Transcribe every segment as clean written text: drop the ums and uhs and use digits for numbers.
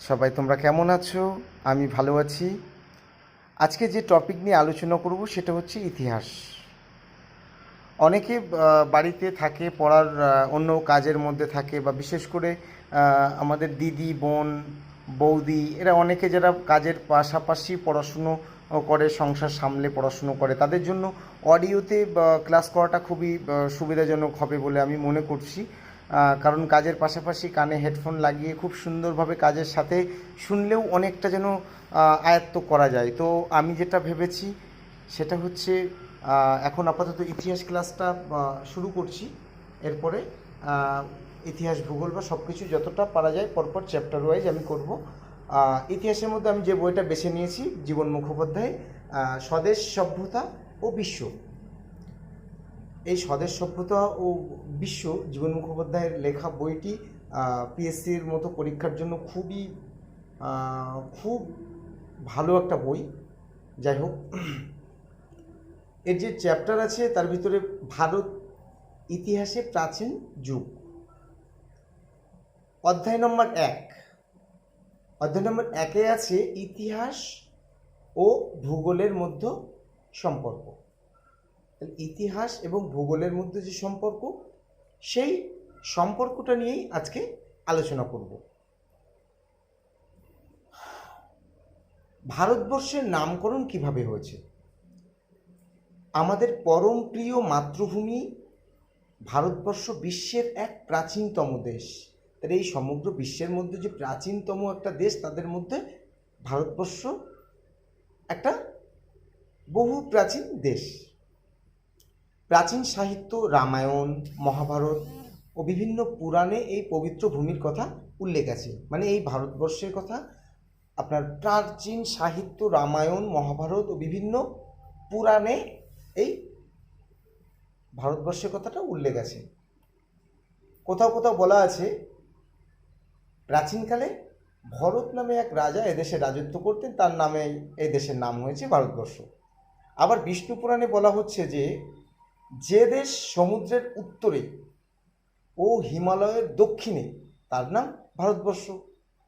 সবাই তোমরা কেমন আছো? আমি ভালো আছি। আজকে যে টপিক নিয়ে আলোচনা করব সেটা হচ্ছে ইতিহাস। অনেকে বাড়িতে থাকে, পড়ার অন্য কাজের মধ্যে থাকে, বা বিশেষ করে আমাদের দিদি, বোন, বৌদি, এরা অনেকে যারা কাজের পাশাপাশি পড়াশুনো করে, সংসার সামলে পড়াশুনো করে, তাদের জন্য অডিওতে ক্লাস করাটা খুবই সুবিধাজনক হবে বলে আমি মনে করছি। কারণ কাজের পাশাপাশি কানে হেডফোন লাগিয়ে খুব সুন্দরভাবে কাজের সাথে শুনলেও অনেকটা যেন আয়ত্ত করা যায়। তো আমি যেটা ভেবেছি সেটা হচ্ছে এখন আপাতত ইতিহাস ক্লাসটা শুরু করছি। এরপরে ইতিহাস, ভূগোল বা সব কিছু যতটা পারা যায় পরপর চ্যাপ্টার ওয়াইজ আমি করব। ইতিহাসের মধ্যে আমি যে বইটা বেছে নিয়েছি জীবন মুখোপাধ্যায়, স্বদেশ সভ্যতা ও বিশ্ব। এই স্বদেশ সভ্যতা ও বিশ্ব জীবন মুখোপাধ্যায়ের লেখা বইটি পিএসসির মতো পরীক্ষার জন্য খুব ভালো একটা বই। যাই হোক, এর যে চ্যাপ্টার আছে তার ভিতরে ভারত ইতিহাসে প্রাচীন যুগ, অধ্যায় নম্বর 1। অধ্যায় নম্বর 1-এ আছে ইতিহাস ও ভূগোলের মধ্যে সম্পর্ক। ইতিহাস এবং ভূগোলের মধ্যে যে সম্পর্ক, সেই সম্পর্কটা নিয়েই আজকে আলোচনা করব। ভারতবর্ষের নামকরণ কিভাবে হয়েছে? আমাদের পরম প্রিয় মাতৃভূমি ভারতবর্ষ বিশ্বের এক প্রাচীনতম দেশ। তাহলে এই সমগ্র বিশ্বের মধ্যে যে প্রাচীনতম একটা দেশ, তাদের মধ্যে ভারতবর্ষ একটা বহু প্রাচীন দেশ। প্রাচীন সাহিত্য, রামায়ণ, মহাভারত ও বিভিন্ন পুরাণে এই পবিত্র ভূমির কথা উল্লেখ আছে। মানে এই ভারতবর্ষের কথা আপনার প্রাচীন সাহিত্য, রামায়ণ, মহাভারত ও বিভিন্ন পুরাণে এই ভারতবর্ষের কথাটা উল্লেখ আছে। কোথাও কোথাও বলা আছে প্রাচীনকালে ভরত নামে এক রাজা এদেশে রাজত্ব করতেন, তার নামে এই দেশের নাম হয়েছে ভারতবর্ষ। আবার বিষ্ণু পুরাণে বলা হচ্ছে যে দেশ সমুদ্রের উত্তরে ও হিমালয়ের দক্ষিণে তার নাম ভারতবর্ষ।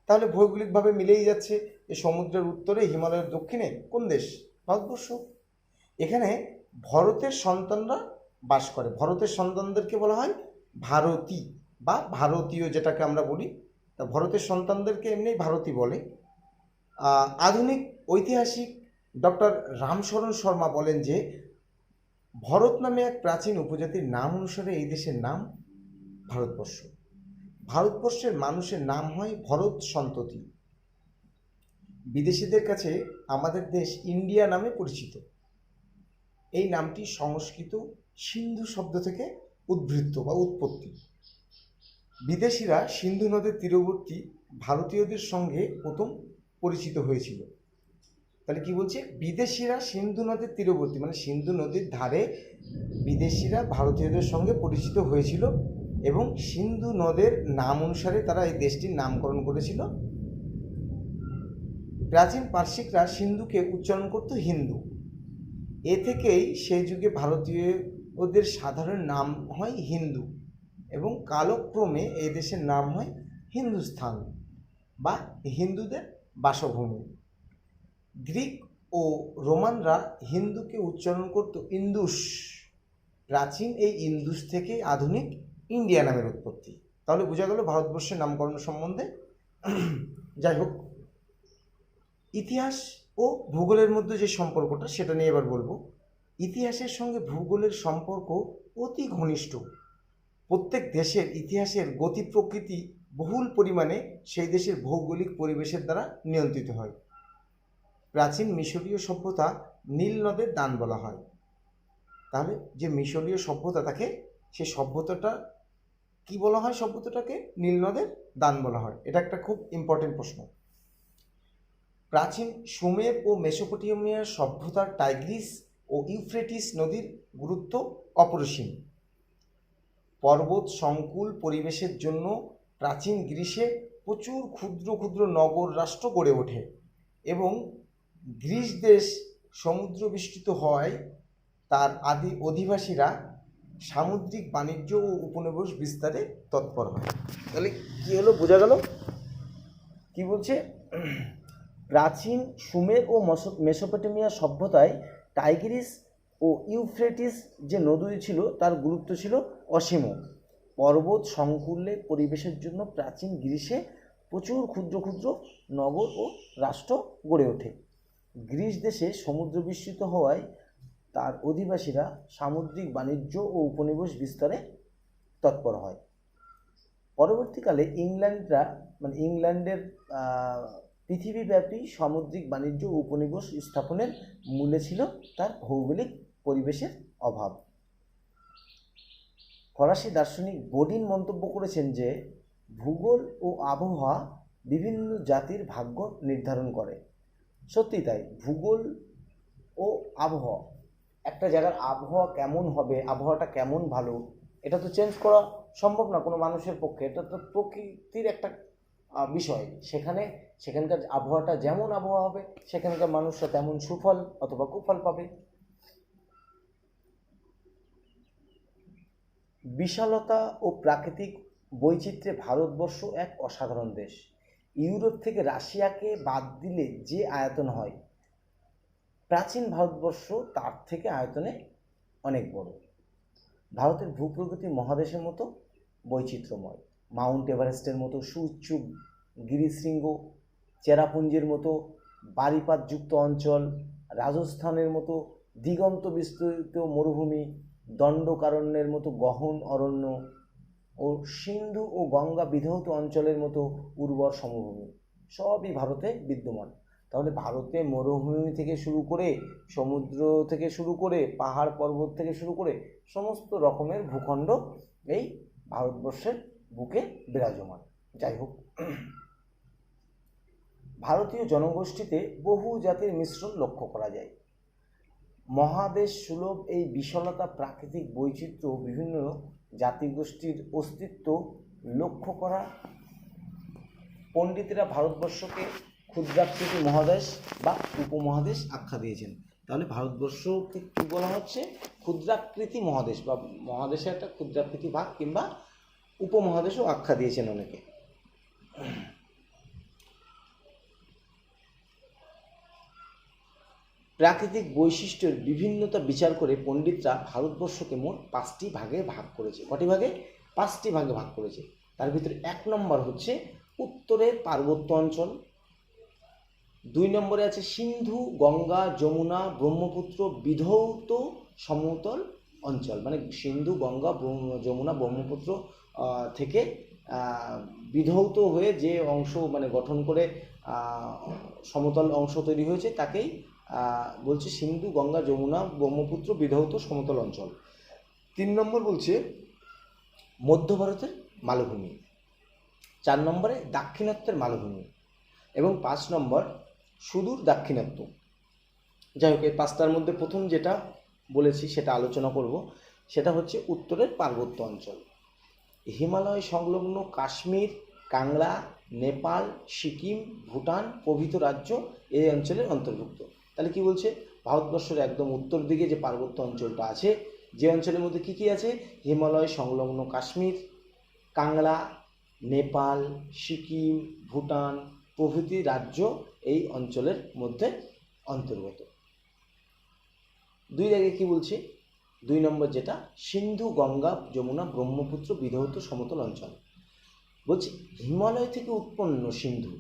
তাহলে ভৌগোলিকভাবে মিলেই যাচ্ছে, যে সমুদ্রের উত্তরে হিমালয়ের দক্ষিণে কোন দেশ? ভারতবর্ষ। এখানে ভরতের সন্তানরা বাস করে। ভরতের সন্তানদেরকে বলা হয় ভারতী বা ভারতীয়, যেটাকে আমরা বলি। তা ভরতের সন্তানদেরকে এমনি ভারতী বলে। আধুনিক ঐতিহাসিক ডক্টর রামশরণ শর্মা বলেন যে ভরত নামে এক প্রাচীন উপজাতির নাম অনুসারে এই দেশের নাম ভারতবর্ষ। ভারতবর্ষের মানুষের নাম হয় ভরত সন্ততি। বিদেশিদের কাছে আমাদের দেশ ইন্ডিয়া নামে পরিচিত। এই নামটি সংস্কৃত সিন্ধু শব্দ থেকে উদ্বৃত্ত বা উৎপত্তি। বিদেশিরা সিন্ধু নদের তীরবর্তী ভারতীয়দের সঙ্গে প্রথম পরিচিত হয়েছিল। তাহলে কি বলছে? বিদেশিরা সিন্ধু নদের তীরবর্তী, মানে সিন্ধু নদীর ধারে বিদেশিরা ভারতীয়দের সঙ্গে পরিচিত হয়েছিল, এবং সিন্ধু নদের নাম অনুসারে তারা এই দেশটির নামকরণ করেছিল। প্রাচীন পার্সিকরা সিন্ধুকে উচ্চারণ করত হিন্দু। এ থেকেই সেই যুগে ভারতীয়দের সাধারণ নাম হয় হিন্দু, এবং কালক্রমে এই দেশের নাম হয় হিন্দুস্থান বা হিন্দুদের বাসভূমি। গ্রিক ও রোমানরা হিন্দুকে উচ্চারণ করত ইন্দুস। প্রাচীন এই ইন্দুস থেকে আধুনিক ইন্ডিয়া নামের উৎপত্তি। তাহলে বোঝা গেল ভারতবর্ষের নামকরণ সম্বন্ধে। যাই হোক, ইতিহাস ও ভূগোলের মধ্যে যে সম্পর্কটা, সেটা নিয়ে এবার বলবো। ইতিহাসের সঙ্গে ভূগোলের সম্পর্ক অতি ঘনিষ্ঠ। প্রত্যেক দেশের ইতিহাসের গতি প্রকৃতি বহুল পরিমাণে সেই দেশের ভৌগোলিক পরিবেশের দ্বারা নিয়ন্ত্রিত হয়। প্রাচীন মিশরীয় সভ্যতা নীল নদের দান বলা হয়। তাহলে যে মিশরীয় সভ্যতা, তাকে সে সভ্যতাটা কি বলা হয়? সভ্যতাটাকে নীল নদের দান বলা হয়। এটা একটা খুব ইম্পর্টেন্ট প্রশ্ন। প্রাচীন সুমের ও মেসোপটেমিয়ার সভ্যতার টাইগ্রিস ও ইউফ্রেটিস নদীর গুরুত্ব অপরিসীম। পর্বত সংকুল পরিবেশের জন্য প্রাচীন গ্রীসে প্রচুর ক্ষুদ্র ক্ষুদ্র নগর রাষ্ট্র গড়ে ওঠে, এবং গ্রীস দেশ সমুদ্র বেষ্টিত হওয়ায় তার আদি অধিবাসীরা সামুদ্রিক বাণিজ্য ও উপনিবেশ বিস্তারে তৎপর হয়। তাহলে কী হলো? বোঝা গেল কি কি বলছে, প্রাচীন সুমের ও মেসোপটেমিয়া সভ্যতায় টাইগ্রিস ও ইউফ্রেটিস যে নদী ছিল তার গুরুত্ব ছিল অসীম। পর্বত সংকুলে পরিবেশের জন্য প্রাচীন গ্রিসে প্রচুর ক্ষুদ্র ক্ষুদ্র নগর ও রাষ্ট্র গড়ে ওঠে। গ্রিস দেশে সমুদ্র বিস্তৃত হওয়ায় তার অধিবাসীরা সামুদ্রিক বাণিজ্য ও উপনিবেশ বিস্তারে তৎপর হয়। পরবর্তীকালে ইংল্যান্ডের পৃথিবীব্যাপী সামুদ্রিক বাণিজ্য ও উপনিবেশ স্থাপনের মূলে ছিল তার ভৌগোলিক পরিবেশের অভাব। ফরাসি দার্শনিক বোডিন মন্তব্য করেছেন যে ভূগোল ও আবহাওয়া বিভিন্ন জাতির ভাগ্য নির্ধারণ করে। সত্যি তাই, ভূগোল ও আবহাওয়া, একটা জায়গার আবহাওয়া কেমন হবে, আবহাওয়াটা কেমন ভালো, এটা তো চেঞ্জ করা সম্ভব না কোনো মানুষের পক্ষে। এটা তো প্রকৃতির একটা বিষয়। সেখানকার আবহাওয়াটা যেমন আবহাওয়া হবে, সেখানকার মানুষরা তেমন সুফল অথবা কুফল পাবে। বিশালতা ও প্রাকৃতিক বৈচিত্র্যে ভারতবর্ষ এক অসাধারণ দেশ। ইউরোপ থেকে রাশিয়াকে বাদ দিলে যে আয়তন হয়, প্রাচীন ভারতবর্ষ তার থেকে আয়তনে অনেক বড়। ভারতের ভূপ্রকৃতি মহাদেশের মতো বৈচিত্র্যময়। মাউন্ট এভারেস্টের মতো সুউচ্চ গিরিশৃঙ্গ, চেরাপুঞ্জির মতো বারিপাতযুক্ত অঞ্চল, রাজস্থানের মতো দিগন্ত বিস্তৃত মরুভূমি, দণ্ডকারণ্যের মতো গহন অরণ্য ও সিন্ধু ও গঙ্গা বিধৌত অঞ্চলের মতো উর্বর সমভূমি সবই ভারতে বিদ্যমান। তাহলে ভারতে মরুভূমি থেকে শুরু করে, সমুদ্র থেকে শুরু করে, পাহাড় পর্বত থেকে শুরু করে সমস্ত রকমের ভূখণ্ড এই ভারতবর্ষের বুকে বিরাজমান। যাই হোক, ভারতীয় জনগোষ্ঠীতে বহু জাতির মিশ্রণ লক্ষ্য করা যায়। মহাদেশ সুলভ এই বিশালতা, প্রাকৃতিক বৈচিত্র্য, বিভিন্ন জাতিগোষ্ঠীর অস্তিত্ব লক্ষ্য করা পণ্ডিতেরা ভারতবর্ষকে ক্ষুদ্রাকৃতি মহাদেশ বা উপমহাদেশ আখ্যা দিয়েছেন। তাহলে ভারতবর্ষকে কী বলা হচ্ছে? ক্ষুদ্রাকৃতি মহাদেশ, বা মহাদেশের একটা ক্ষুদ্রাকৃতি ভাগ কিংবা উপমহাদেশও আখ্যা দিয়েছেন অনেকে। প্রাকৃতিক বৈশিষ্ট্যের বিভিন্নতা বিচার করে পণ্ডিতরা ভারতবর্ষকে মোট 5টি ভাগে ভাগ করেছে। কটি ভাগে? 5টি ভাগে ভাগ করেছে। তার ভিতরে 1 নম্বর হচ্ছে উত্তরের পার্বত্য অঞ্চল, 2 নম্বরে আছে সিন্ধু, গঙ্গা, যমুনা, ব্রহ্মপুত্র বিধৌত সমতল অঞ্চল, মানে সিন্ধু, গঙ্গা, যমুনা, ব্রহ্মপুত্র থেকে বিধৌত হয়ে যে অংশ মানে গঠন করে সমতল অংশ তৈরি হয়েছে তাকেই বলছে সিন্ধু, গঙ্গা, যমুনা, ব্রহ্মপুত্র বিধৌত সমতল অঞ্চল। 3 নম্বর বলছে মধ্য ভারতের মালভূমি, 4 নম্বরে দাক্ষিণাত্যের মালভূমি এবং 5 নম্বর সুদূর দাক্ষিণাত্য। যাই হোক, এই 5টার মধ্যে প্রথম যেটা বলেছি সেটা আলোচনা করব। সেটা হচ্ছে উত্তরের পার্বত্য অঞ্চল। হিমালয় সংলগ্ন কাশ্মীর, কাংড়া, নেপাল, সিকিম, ভুটান প্রভৃত রাজ্য এই অঞ্চলের অন্তর্ভুক্ত। তাহলে কি বলছে? ভারতবর্ষের একদম উত্তর দিকে যে পার্বত্য অঞ্চলটা আছে, যে অঞ্চলের মধ্যে কি কি আছে? হিমালয় সংলগ্ন কাশ্মীর, কাংড়া, নেপাল, সিকিম, ভুটান প্রভৃতি রাজ্য এই অঞ্চলের মধ্যে অন্তর্গত। 2 জায়গায় কি বলছে? 2 নম্বর যেটা সিন্ধু, গঙ্গা, যমুনা, ব্রহ্মপুত্র বিধৌত সমতল অঞ্চল। বলছে হিমালয় থেকে উৎপন্ন সিন্ধু,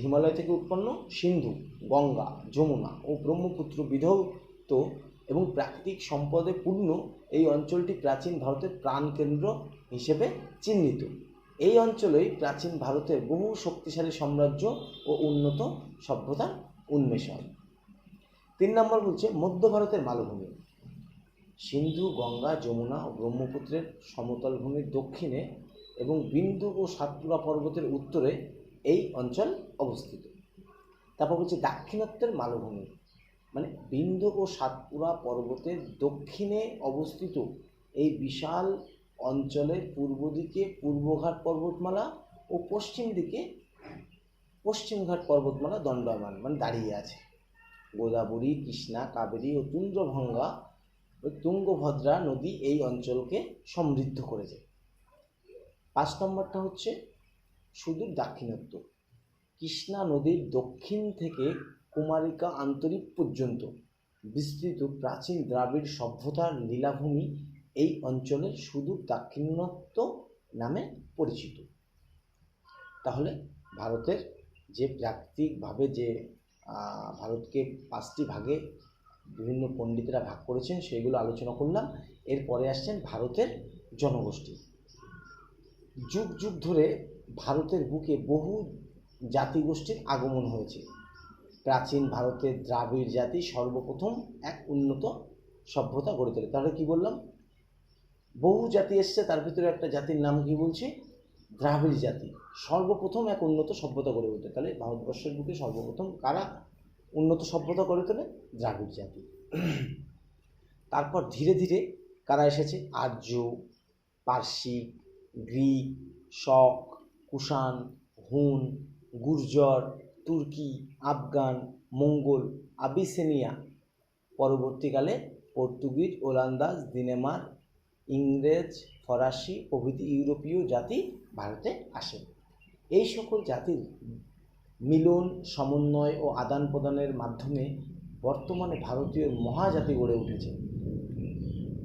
হিমালয় থেকে উৎপন্ন সিন্ধু, গঙ্গা, যমুনা ও ব্রহ্মপুত্র বিধৌত এবং প্রাকৃতিক সম্পদে পূর্ণ এই অঞ্চলটি প্রাচীন ভারতের প্রাণকেন্দ্র হিসেবে চিহ্নিত। এই অঞ্চলেই প্রাচীন ভারতের বহু শক্তিশালী সাম্রাজ্য ও উন্নত সভ্যতার উন্মেষ হয়। 3 নম্বর বলছে মধ্য ভারতের মালভূমি। সিন্ধু, গঙ্গা, যমুনা ও ব্রহ্মপুত্রের সমতল ভূমির দক্ষিণে এবং বিন্দু ও সাতপুরা পর্বতের উত্তরে এই অঞ্চল অবস্থিত। তারপর বলছে দাক্ষিণাত্যের মালভূমি, মানে বিন্দু ও সাতপুরা পর্বতের দক্ষিণে অবস্থিত এই বিশাল অঞ্চলের পূর্ব দিকে পূর্বঘাট পর্বতমালা ও পশ্চিম দিকে পশ্চিমঘাট পর্বতমালা দণ্ডায়মান, মানে দাঁড়িয়ে আছে। গোদাবরী, কৃষ্ণা, কাবেরী ও তুঙ্গভদ্রা নদী এই অঞ্চলকে সমৃদ্ধ করেছে। 5 নম্বরটা হচ্ছে সুদূর দাক্ষিণাত্য। কৃষ্ণা নদীর দক্ষিণ থেকে কুমারিকা আন্তরিক পর্যন্ত বিস্তৃত প্রাচীন দ্রাবিড় সভ্যতার লীলাভূমি এই অঞ্চলের সুদূর দাক্ষিণাত্য নামে পরিচিত। তাহলে ভারতের যে প্রাকৃতিকভাবে যে ভারতকে 5টি ভাগে বিভিন্ন পণ্ডিতরা ভাগ করেছেন সেগুলো আলোচনা করলাম। এরপরে আসছেন ভারতের জনগোষ্ঠী। যুগ যুগ ধরে ভারতের বুকে বহু জাতিগোষ্ঠীর আগমন হয়েছে। প্রাচীন ভারতের দ্রাবিড় জাতি সর্বপ্রথম এক উন্নত সভ্যতা গড়ে তোলে। তাহলে কি বললাম, বহু জাতি এসছে, তার ভিতরে একটা জাতির নাম কি বলছি, দ্রাবিড় জাতি সর্বপ্রথম এক উন্নত সভ্যতা গড়ে ওঠে। তাহলে ভারতবর্ষের বুকে সর্বপ্রথম কারা উন্নত সভ্যতা গড়ে তোলে? দ্রাবিড় জাতি। তারপর ধীরে ধীরে কারা এসেছে? আর্য, পার্সি, গ্রিক, শক, কুষাণ, হুন, গুর্জর, তুর্কি, আফগান, মঙ্গোল, আবিসিনিয়া, পরবর্তীকালে পর্তুগিজ, ওলন্দাজ, ডেনমার্ক, ইংরেজ, ফরাসি প্রভৃতি ইউরোপীয় জাতি ভারতে আসে। এই সকল জাতির মিলন, সমন্বয় ও আদান প্রদানের মাধ্যমে বর্তমানে ভারতীয় মহাজাতি গড়ে উঠেছে।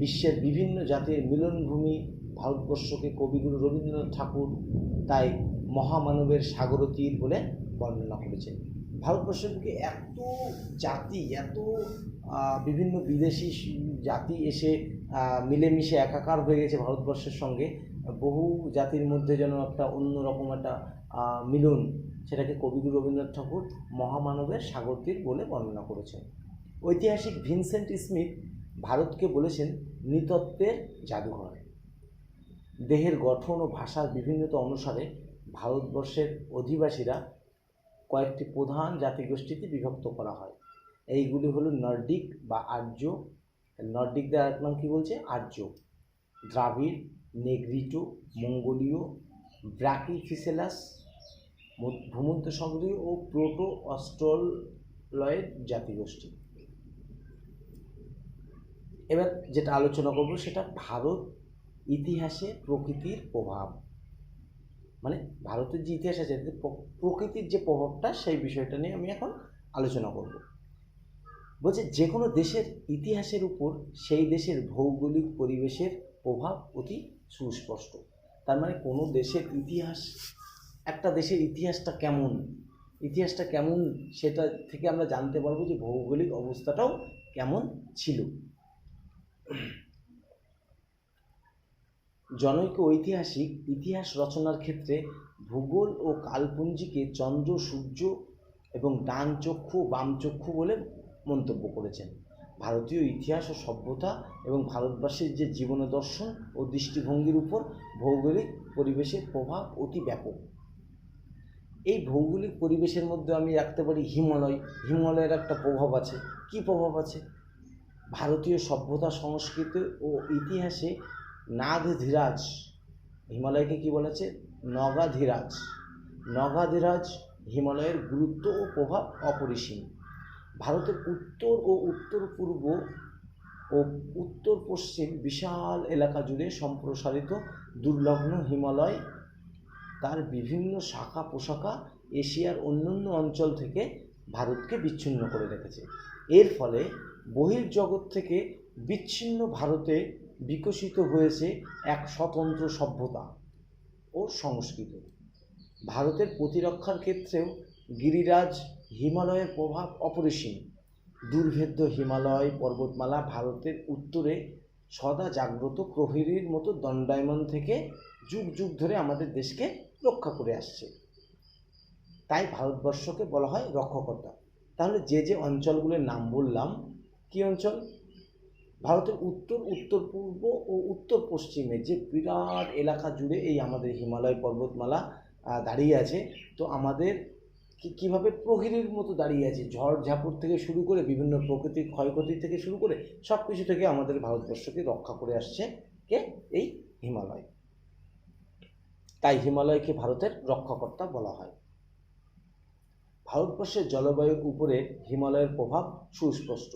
বিশ্বের বিভিন্ন জাতির মিলনভূমি ভারতবর্ষকে কবিগুরু রবীন্দ্রনাথ ঠাকুর তাই মহামানবের সাগরতীর বলে বর্ণনা করেছেন। ভারতবর্ষের বুকে এত জাতি, এত বিভিন্ন বিদেশি জাতি এসে মিলেমিশে একাকার হয়ে গেছে ভারতবর্ষের সঙ্গে। বহু জাতির মধ্যে যেন একটা অন্যরকম একটা মিলন, সেটাকে কবিগুরু রবীন্দ্রনাথ ঠাকুর মহামানবের সাগরতীর বলে বর্ণনা করেছেন। ঐতিহাসিক ভিনসেন্ট স্মিথ ভারতকে বলেছেন নৃতত্ত্বের জাদুঘর। দেহের গঠন ও ভাষার বিভিন্নতা অনুসারে ভারতবর্ষের অধিবাসীরা কয়েকটি প্রধান জাতিগোষ্ঠীতে বিভক্ত করা হয়। এইগুলি হলো নর্ডিক বা আর্য, নর্ডিকদের আরেক নাম কী বলছে? আর্য, দ্রাবিড়, নেগ্রিটো, মঙ্গোলীয়, ব্রাকিফিসেলাস, ভূমধ্যসাগরীয় ও প্রোটো অস্ট্রালয়েড জাতিগোষ্ঠী। এবার যেটা আলোচনা করব সেটা ভারত ইতিহাসে প্রকৃতির প্রভাব, মানে ভারতের যে ইতিহাস আছে প্রকৃতির যে প্রভাবটা, সেই বিষয়টা নিয়ে আমি এখন আলোচনা করব। বলছে যে কোনো দেশের ইতিহাসের উপর সেই দেশের ভৌগোলিক পরিবেশের প্রভাব অতি সুস্পষ্ট। তার মানে কোনো দেশের ইতিহাস, একটা দেশের ইতিহাসটা কেমন সেটা থেকে আমরা জানতে পারবো যে ভৌগোলিক অবস্থাটাও কেমন ছিল। জনৈক ঐতিহাসিক ইতিহাস রচনার ক্ষেত্রে ভূগোল ও কালপুঞ্জিকে চন্দ্র, সূর্য এবং ডান চক্ষু বাম চক্ষু বলে মন্তব্য করেছেন। ভারতীয় ইতিহাস ও সভ্যতা এবং ভারতবাসীর যে জীবন দর্শন ও দৃষ্টিভঙ্গির উপর ভৌগোলিক পরিবেশের প্রভাব অতি ব্যাপক। এই ভৌগোলিক পরিবেশের মধ্যে আমি রাখতে পারি হিমালয়ের একটা প্রভাব আছে। কি প্রভাব আছে? ভারতীয় সভ্যতা, সংস্কৃতি ও ইতিহাসে নাগধীরাজ, হিমালয়কে কি বলেছে? নগাধীরাজ হিমালয়ের গুরুত্ব ও প্রভাব অপরিসীম। ভারতের উত্তর ও উত্তর পূর্ব ও উত্তর পশ্চিম বিশাল এলাকা জুড়ে সম্প্রসারিত দুর্লগ্ন হিমালয় তার বিভিন্ন শাখা প্রশাখা এশিয়ার অন্যান্য অঞ্চল থেকে ভারতকে বিচ্ছিন্ন করে রেখেছে। এর ফলে বহির্জগৎ থেকে বিচ্ছিন্ন ভারতে বিকশিত হয়েছে এক স্বতন্ত্র সভ্যতা ও সংস্কৃতি। ভারতের প্রতিরক্ষার ক্ষেত্রেও গিরিরাজ হিমালয়ের প্রভাব অপরিসীম। দুর্ভেদ্য হিমালয় পর্বতমালা ভারতের উত্তরে সদা জাগ্রত প্রহরীর মতো দণ্ডায়মান থেকে যুগ যুগ ধরে আমাদের দেশকে রক্ষা করে আসছে। তাই ভারতবর্ষকে বলা হয় রক্ষাকর্তা। তাহলে যে যে অঞ্চলগুলোর নাম বললাম, কি অঞ্চল? ভারতের উত্তর, উত্তর পূর্ব ও উত্তর পশ্চিমে যে বিরাট এলাকা জুড়ে এই আমাদের হিমালয় পর্বতমালা দাঁড়িয়ে আছে। তো আমাদের কীভাবে প্রহরীর মতো দাঁড়িয়ে আছে, ঝড় ঝাপট থেকে শুরু করে বিভিন্ন প্রকৃতির ক্ষয়ক্ষতি থেকে শুরু করে সব কিছু থেকে আমাদের ভারতবর্ষকে রক্ষা করে আসছে কে? এই হিমালয়। তাই হিমালয়কে ভারতের রক্ষাকর্তা বলা হয়। ভারতবর্ষের জলবায়ুর উপরে হিমালয়ের প্রভাব সুস্পষ্ট।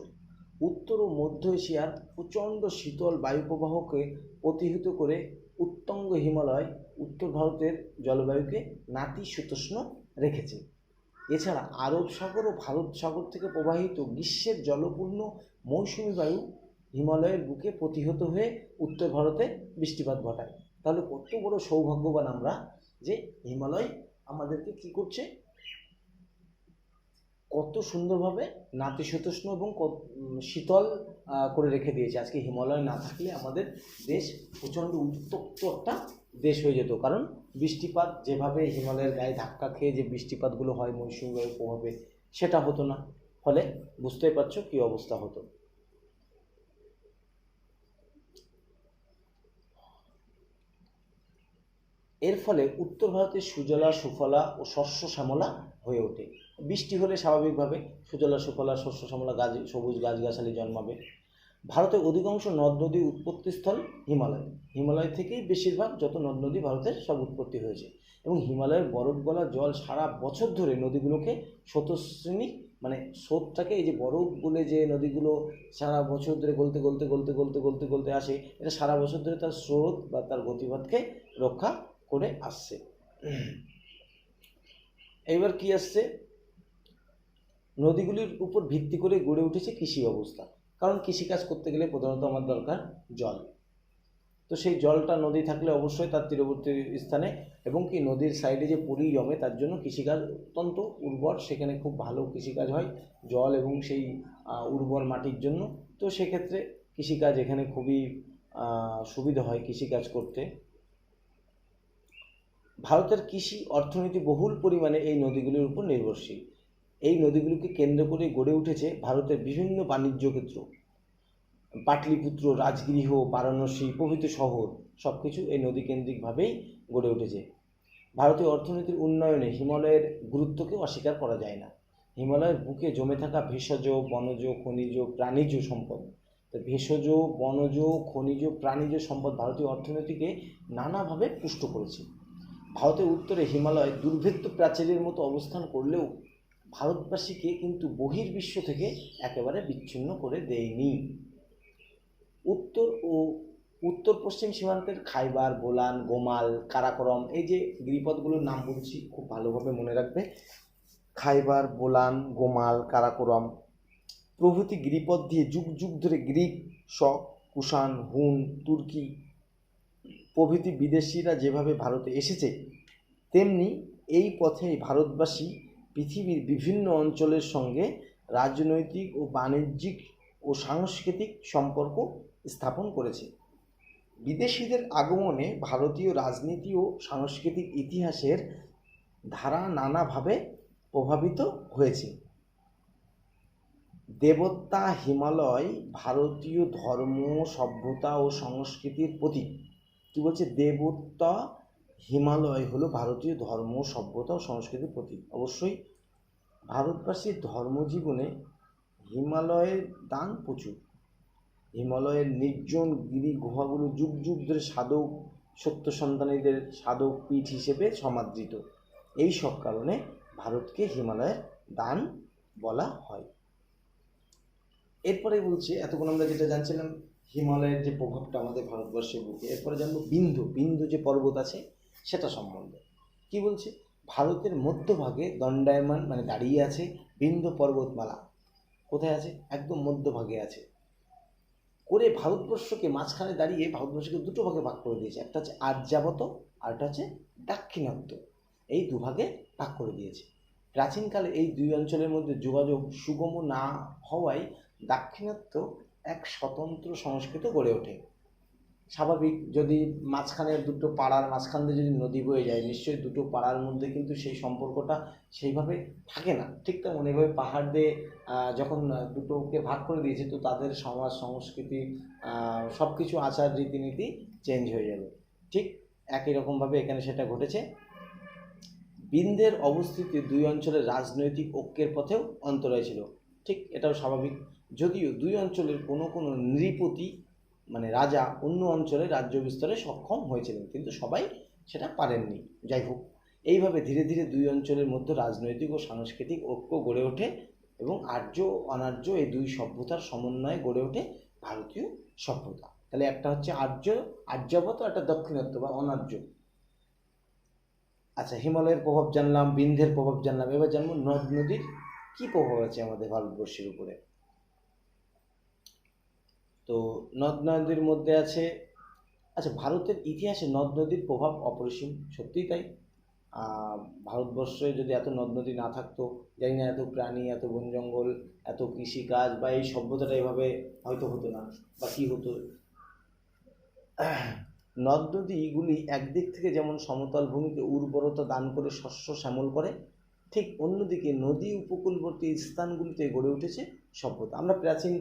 উত্তর ও মধ্য এশিয়ার প্রচণ্ড শীতল বায়ুপ্রবাহকে প্রতিহত করে উত্তঙ্গ হিমালয় উত্তর ভারতের জলবায়ুকে নাতিশীতোষ্ণ রেখেছে। এছাড়া আরব সাগর ও ভারত সাগর থেকে প্রবাহিত গ্রীষ্মের জলপূর্ণ মৌসুমী বায়ু হিমালয়ের বুকে প্রতিহত হয়ে উত্তর ভারতে বৃষ্টিপাত ঘটায়। তাহলে কত বড় সৌভাগ্যবান আমরা যে হিমালয় আমাদেরকে কি করছে, কত সুন্দরভাবে নাতিশীতোষ্ণ এবং শীতল করে রেখে দিয়েছে। আজকে হিমালয় না থাকলে আমাদের দেশ প্রচণ্ড উত্তপ্ত একটা দেশ হয়ে যেত, কারণ বৃষ্টিপাত যেভাবে হিমালয়ের গায়ে ধাক্কা খেয়ে যে বৃষ্টিপাতগুলো হয় মৌসুমী বায়ুর প্রভাবে, সেটা হতো না। ফলে বুঝতেই পারছো কী অবস্থা হতো। এর ফলে উত্তর ভারতের সুজলা সুফলা ও শস্য শ্যামলা হয়ে ওঠে। বৃষ্টি হলে স্বাভাবিকভাবে সুজলা সুফলা শস্য শ্যামলা গাছ, সবুজ গাছগাছালি জন্মাবে। ভারতের অধিকাংশ নদ নদীর উৎপত্তিস্থল হিমালয়। হিমালয় থেকেই বেশিরভাগ যত নদ নদী ভারতের সব উৎপত্তি হয়েছে, এবং হিমালয়ের বরফ গলা জল সারা বছর ধরে নদীগুলোকে স্রোতস্বিনী, মানে স্রোতটাকে, এই যে বরফ বলে যে নদীগুলো সারা বছর ধরে গলতে গলতে গলতে গলতে গলতে গলতে আসে, এটা সারা বছর ধরে তার স্রোত বা তার গতিপথকে রক্ষা করে আসছে। এবার কি আসছে, নদীগুলির উপর ভিত্তি করে গড়ে উঠেছে কৃষি ব্যবস্থা। কারণ কৃষিকাজ করতে গেলে প্রধানত আমার দরকার জল। তো সেই জলটা নদী থাকলে অবশ্যই তার তীরবর্তী স্থানে, এবং কি নদীর সাইডে যে পলি জমে তার জন্য কৃষিকাজ অত্যন্ত উর্বর, সেখানে খুব ভালো কৃষিকাজ হয় জল এবং সেই উর্বর মাটির জন্য। তো সেক্ষেত্রে কৃষিকাজ এখানে খুবই সুবিধা হয় কৃষিকাজ করতে। ভারতের কৃষি অর্থনীতি বহুল পরিমাণে এই নদীগুলির উপর নির্ভরশীল। এই নদীগুলিকে কেন্দ্র করে গড়ে উঠেছে ভারতের বিভিন্ন বাণিজ্য ক্ষেত্র। পাটলিপুত্র, রাজগৃহ, বারাণসী প্রভৃতি শহর সব কিছু এই নদীকেন্দ্রিকভাবেই গড়ে উঠেছে। ভারতীয় অর্থনীতির উন্নয়নে হিমালয়ের গুরুত্বকে অস্বীকার করা যায় না। হিমালয়ের বুকে জমে থাকা ভেষজ, বনজ, খনিজ, প্রাণীজ সম্পদ, ভেষজ, বনজ, খনিজ, প্রাণীজ সম্পদ ভারতীয় অর্থনীতিকে নানাভাবে পুষ্ট করেছে। ভারতের উত্তরে হিমালয় দুর্ভেদ্য প্রাচীরের মতো অবস্থান করলেও ভারতবাসীকে কিন্তু বহির্বিশ্ব থেকে একেবারে বিচ্ছিন্ন করে দেয়নি। উত্তর পশ্চিম সীমান্তের খাইবার, বোলান, গোমাল, কারাকরম, এই যে গিরিপথগুলোর নাম বলছি খুব ভালোভাবে মনে রাখবে। খাইবার, বোলান, গোমাল, কারাকরম প্রভৃতি গিরিপথ দিয়ে যুগ যুগ ধরে গ্রিক, শক, কুষাণ, হুন, তুর্কি প্রভৃতি বিদেশিরা যেভাবে ভারতে এসেছে, তেমনি এই পথেই ভারতবাসী পৃথিবীর বিভিন্ন অঞ্চলের সঙ্গে রাজনৈতিক ও বাণিজ্যিক ও সাংস্কৃতিক সম্পর্ক স্থাপন করেছে। বিদেশিদের আগমনে ভারতীয় রাজনীতি ও সাংস্কৃতিক ইতিহাসের ধারা নানাভাবে প্রভাবিত হয়েছে। দেবতা হিমালয় ভারতীয় ধর্ম, সভ্যতা ও সংস্কৃতির প্রতীক। কি বলছে, দেবতা হিমালয় হলো ভারতীয় ধর্ম, সভ্যতা ও সংস্কৃতির প্রতীক। অবশ্যই ভারতবাসীর ধর্মজীবনে হিমালয়ের দান প্রচুর। হিমালয়ের নির্জন গিরি গুহাগুলো যুগ যুগ ধরে সাধক, সত্য সন্তানীদের সাধক পীঠ হিসেবে সমাদৃত। এই সব কারণে ভারতকে হিমালয়ের দান বলা হয়। এরপরে বলছি, এতক্ষণ আমরা যেটা জানছিলাম হিমালয়ের যে প্রভাবটা আমাদের ভারতবর্ষের বুকে, এরপরে জানবো বিন্ধু যে পর্বত আছে সেটা সম্বন্ধে। কি বলছে, ভারতের মধ্যভাগে দণ্ডায়মান, মানে দাঁড়িয়ে আছে বিন্ধু পর্বতমালা। কোথায় আছে? একদম মধ্যভাগে আছে। করে ভারতবর্ষকে মাঝখানে দাঁড়িয়ে ভারতবর্ষকে দুটো ভাগে ভাগ করে দিয়েছে। একটা হচ্ছে আর্যাবত, আর একটা হচ্ছে দাক্ষিণাত্য। এই দুভাগে ভাগ করে দিয়েছে। প্রাচীনকালে এই দুই অঞ্চলের মধ্যে যোগাযোগ সুগম না হওয়ায় দাক্ষিণাত্য এক স্বতন্ত্র সংস্কৃতি গড়ে ওঠে। স্বাভাবিক, যদি মাঝখানে দুটো পাড়ার মাঝখান দিয়ে যদি নদী বয়ে যায়, নিশ্চয়ই দুটো পাড়ার মধ্যে কিন্তু সেই সম্পর্কটা সেইভাবে থাকে না। ঠিক তেমন এইভাবে পাহাড় দিয়ে যখন দুটোকে ভাগ করে দিয়েছে, তো তাদের সমাজ, সংস্কৃতি, সব কিছু আচার রীতিনীতি চেঞ্জ হয়ে যাবে। ঠিক একই রকমভাবে এখানে সেটা ঘটেছে। বিন্ধ্যের অবস্থিতি দুই অঞ্চলের রাজনৈতিক ঐক্যের পথেও অন্তরায় ছিল। ঠিক এটাও স্বাভাবিক, যদিও দুই অঞ্চলের কোনো কোনো নৃপতি, মানে রাজা, অন্য অঞ্চলে রাজ্য বিস্তারে সক্ষম হয়েছিলেন, কিন্তু সবাই সেটা পারেননি। যাই হোক, এইভাবে ধীরে ধীরে দুই অঞ্চলের মধ্যে রাজনৈতিক ও সাংস্কৃতিক ঐক্য গড়ে ওঠে, এবং আর্য অনার্য এই দুই সভ্যতার সমন্বয়ে গড়ে ওঠে ভারতীয় সভ্যতা। তাহলে একটা হচ্ছে আর্যাবত, একটা দক্ষিণাত্য বা অনার্য। আচ্ছা, হিমালয়ের প্রভাব জানলাম, বিন্ধ্যের প্রভাব জানলাম, এবার জানবো নদ নদীর কি প্রভাব আছে আমাদের ভারতবর্ষের উপরে। তো নদ নদীর মধ্যে আছে, আচ্ছা ভারতের ইতিহাসে নদ নদীর প্রভাব অপরিসীম, সত্যিই তাই। ভারতবর্ষে যদি এত নদ নদী না থাকতো, জানি না এত প্রাণী, এত বন জঙ্গল, এত কৃষিকাজ বা এই সভ্যতাটা এভাবে হয়তো হতো না, বা কী হতো। নদ নদীগুলি একদিক থেকে যেমন সমতল ভূমিকে উর্বরতা দান করে শস্য শ্যামল করে, ঠিক অন্যদিকে নদী উপকূলবর্তী স্থানগুলিতে গড়ে উঠেছে সভ্যতা। আমরা প্রাচীন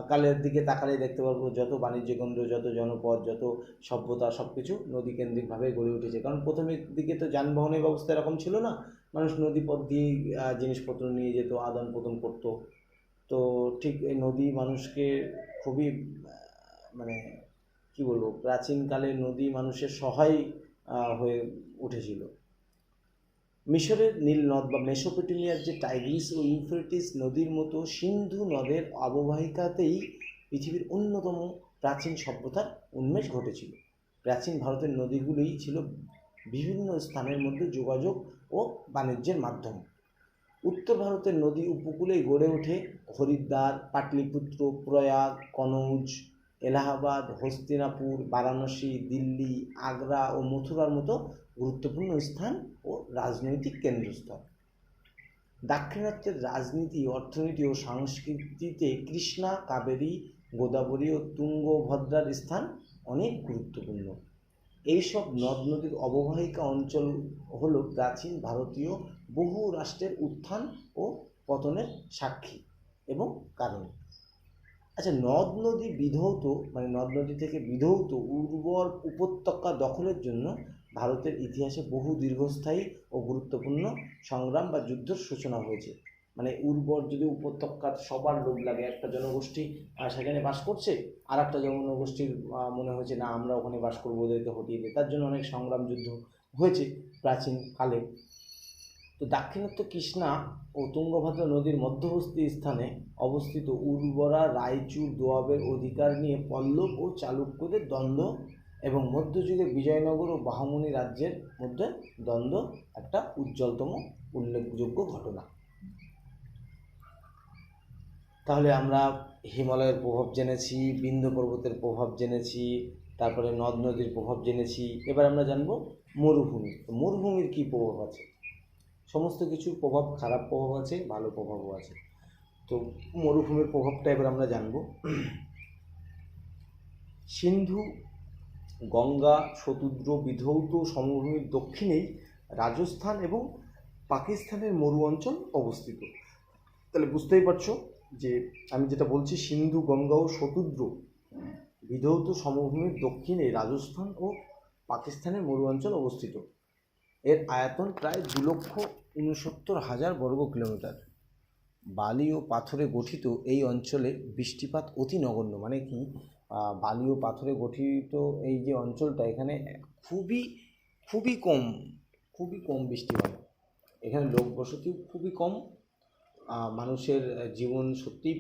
কালের দিকে তাকালে দেখতে পারবো যত বাণিজ্য কেন্দ্র, যত জনপদ, যত সভ্যতা, সব কিছু নদী কেন্দ্রিকভাবে গড়ে উঠেছে। কারণ প্রথমের দিকে তো যানবাহনের ব্যবস্থা এরকম ছিল না, মানুষ নদী পথ দিয়েই জিনিসপত্র নিয়ে যেত, আদান প্রদান করতো। তো ঠিক এই নদী মানুষকে খুবই মানে কি বলবো, প্রাচীনকালে নদী মানুষের সহায় হয়ে উঠেছিল। মিশরের নীল নদ বা মেসোপটেমিয়ার যে টাইগ্রিস ও ইউফ্রেটিস নদীর মতো সিন্ধু নদের অববাহিকাতেই পৃথিবীর অন্যতম প্রাচীন সভ্যতার উন্মেষ ঘটেছিল। প্রাচীন ভারতের নদীগুলিই ছিল বিভিন্ন স্থানের মধ্যে যোগাযোগ ও বাণিজ্যের মাধ্যম। উত্তর ভারতের নদী উপকূলেই গড়ে ওঠে হরিদ্বার, পাটলিপুত্র, প্রয়াগ, কনৌজ, এলাহাবাদ, হস্তিনাপুর, বারাণসী, দিল্লি, আগ্রা ও মথুরার মতো গুরুত্বপূর্ণ স্থান ও রাজনৈতিক কেন্দ্রস্থল। দাক্ষিণাত্যের রাজনীতি, অর্থনীতি ও সংস্কৃতিতে কৃষ্ণা, কাবেরী, গোদাবরী ও তুঙ্গভদ্রার স্থান অনেক গুরুত্বপূর্ণ। এইসব নদ নদীর অববাহিকা অঞ্চল হল প্রাচীন ভারতীয় বহু রাষ্ট্রের উত্থান ও পতনের সাক্ষী এবং কারণ। আচ্ছা, নদ নদী বিধৌত মানে নদ নদী থেকে বিধৌত উর্বর উপত্যকা দখলের জন্য ভারতের ইতিহাসে বহু দীর্ঘস্থায়ী ও গুরুত্বপূর্ণ সংগ্রাম বা যুদ্ধের সূচনা হয়েছে। মানে উর্বর যদি উপত্যকা, সবার লোভ লাগে, একটা জনগোষ্ঠী সেখানে বাস করছে, আর একটা জনগোষ্ঠীর মনে হয়েছে না আমরা ওখানে বাস করবো, ওদেরকে হটিয়ে দিই, তার জন্য অনেক সংগ্রাম যুদ্ধ হয়েছে প্রাচীন কালে। তো দাক্ষিণাত্য কৃষ্ণা ও তুঙ্গভদ্রা নদীর মধ্যবর্তী স্থানে অবস্থিত উর্বরা রায়চুর দোয়াবের অধিকার নিয়ে পল্লব ও চালুক্যদের দ্বন্দ্ব এবং মধ্যযুগে বিজয়নগর ও বাহমনি রাজ্যের মধ্যে দ্বন্দ্ব একটা উজ্জ্বলতম উল্লেখযোগ্য ঘটনা। তাহলে আমরা হিমালয়ের প্রভাব জেনেছি, বিন্ধ্য পর্বতের প্রভাব জেনেছি, তারপরে নদ নদীর প্রভাব জেনেছি। এবার আমরা জানবো মরুভূমি। মরুভূমির কী প্রভাব আছে? সমস্ত কিছুর প্রভাব, খারাপ প্রভাব আছে, ভালো প্রভাবও আছে। তো মরুভূমির প্রভাবটা এবার আমরা জানব। সিন্ধু, গঙ্গা, শতুদ্র বিধৌত সমভূমির দক্ষিণেই রাজস্থান এবং পাকিস্তানের মরু অঞ্চল অবস্থিত। তাহলে বুঝতেই পারছো যে আমি যেটা বলছি, সিন্ধু, গঙ্গা ও শতুদ্র বিধৌত সমভূমির দক্ষিণে রাজস্থান ও পাকিস্তানের মরু অঞ্চল অবস্থিত। এর আয়তন প্রায় 2,69,000 বর্গ কিলোমিটার। বালি ও পাথরে গঠিত এই অঞ্চলে বৃষ্টিপাত অতি নগণ্য। মানে কি, বালি ও পাথরে গঠিত এই যে অঞ্চলটা, এখানে খুবই খুবই কম খুবই কম বৃষ্টি হয়। এখানে লোকবসতিও খুবই কম, মানুষের জীবন সত্যিই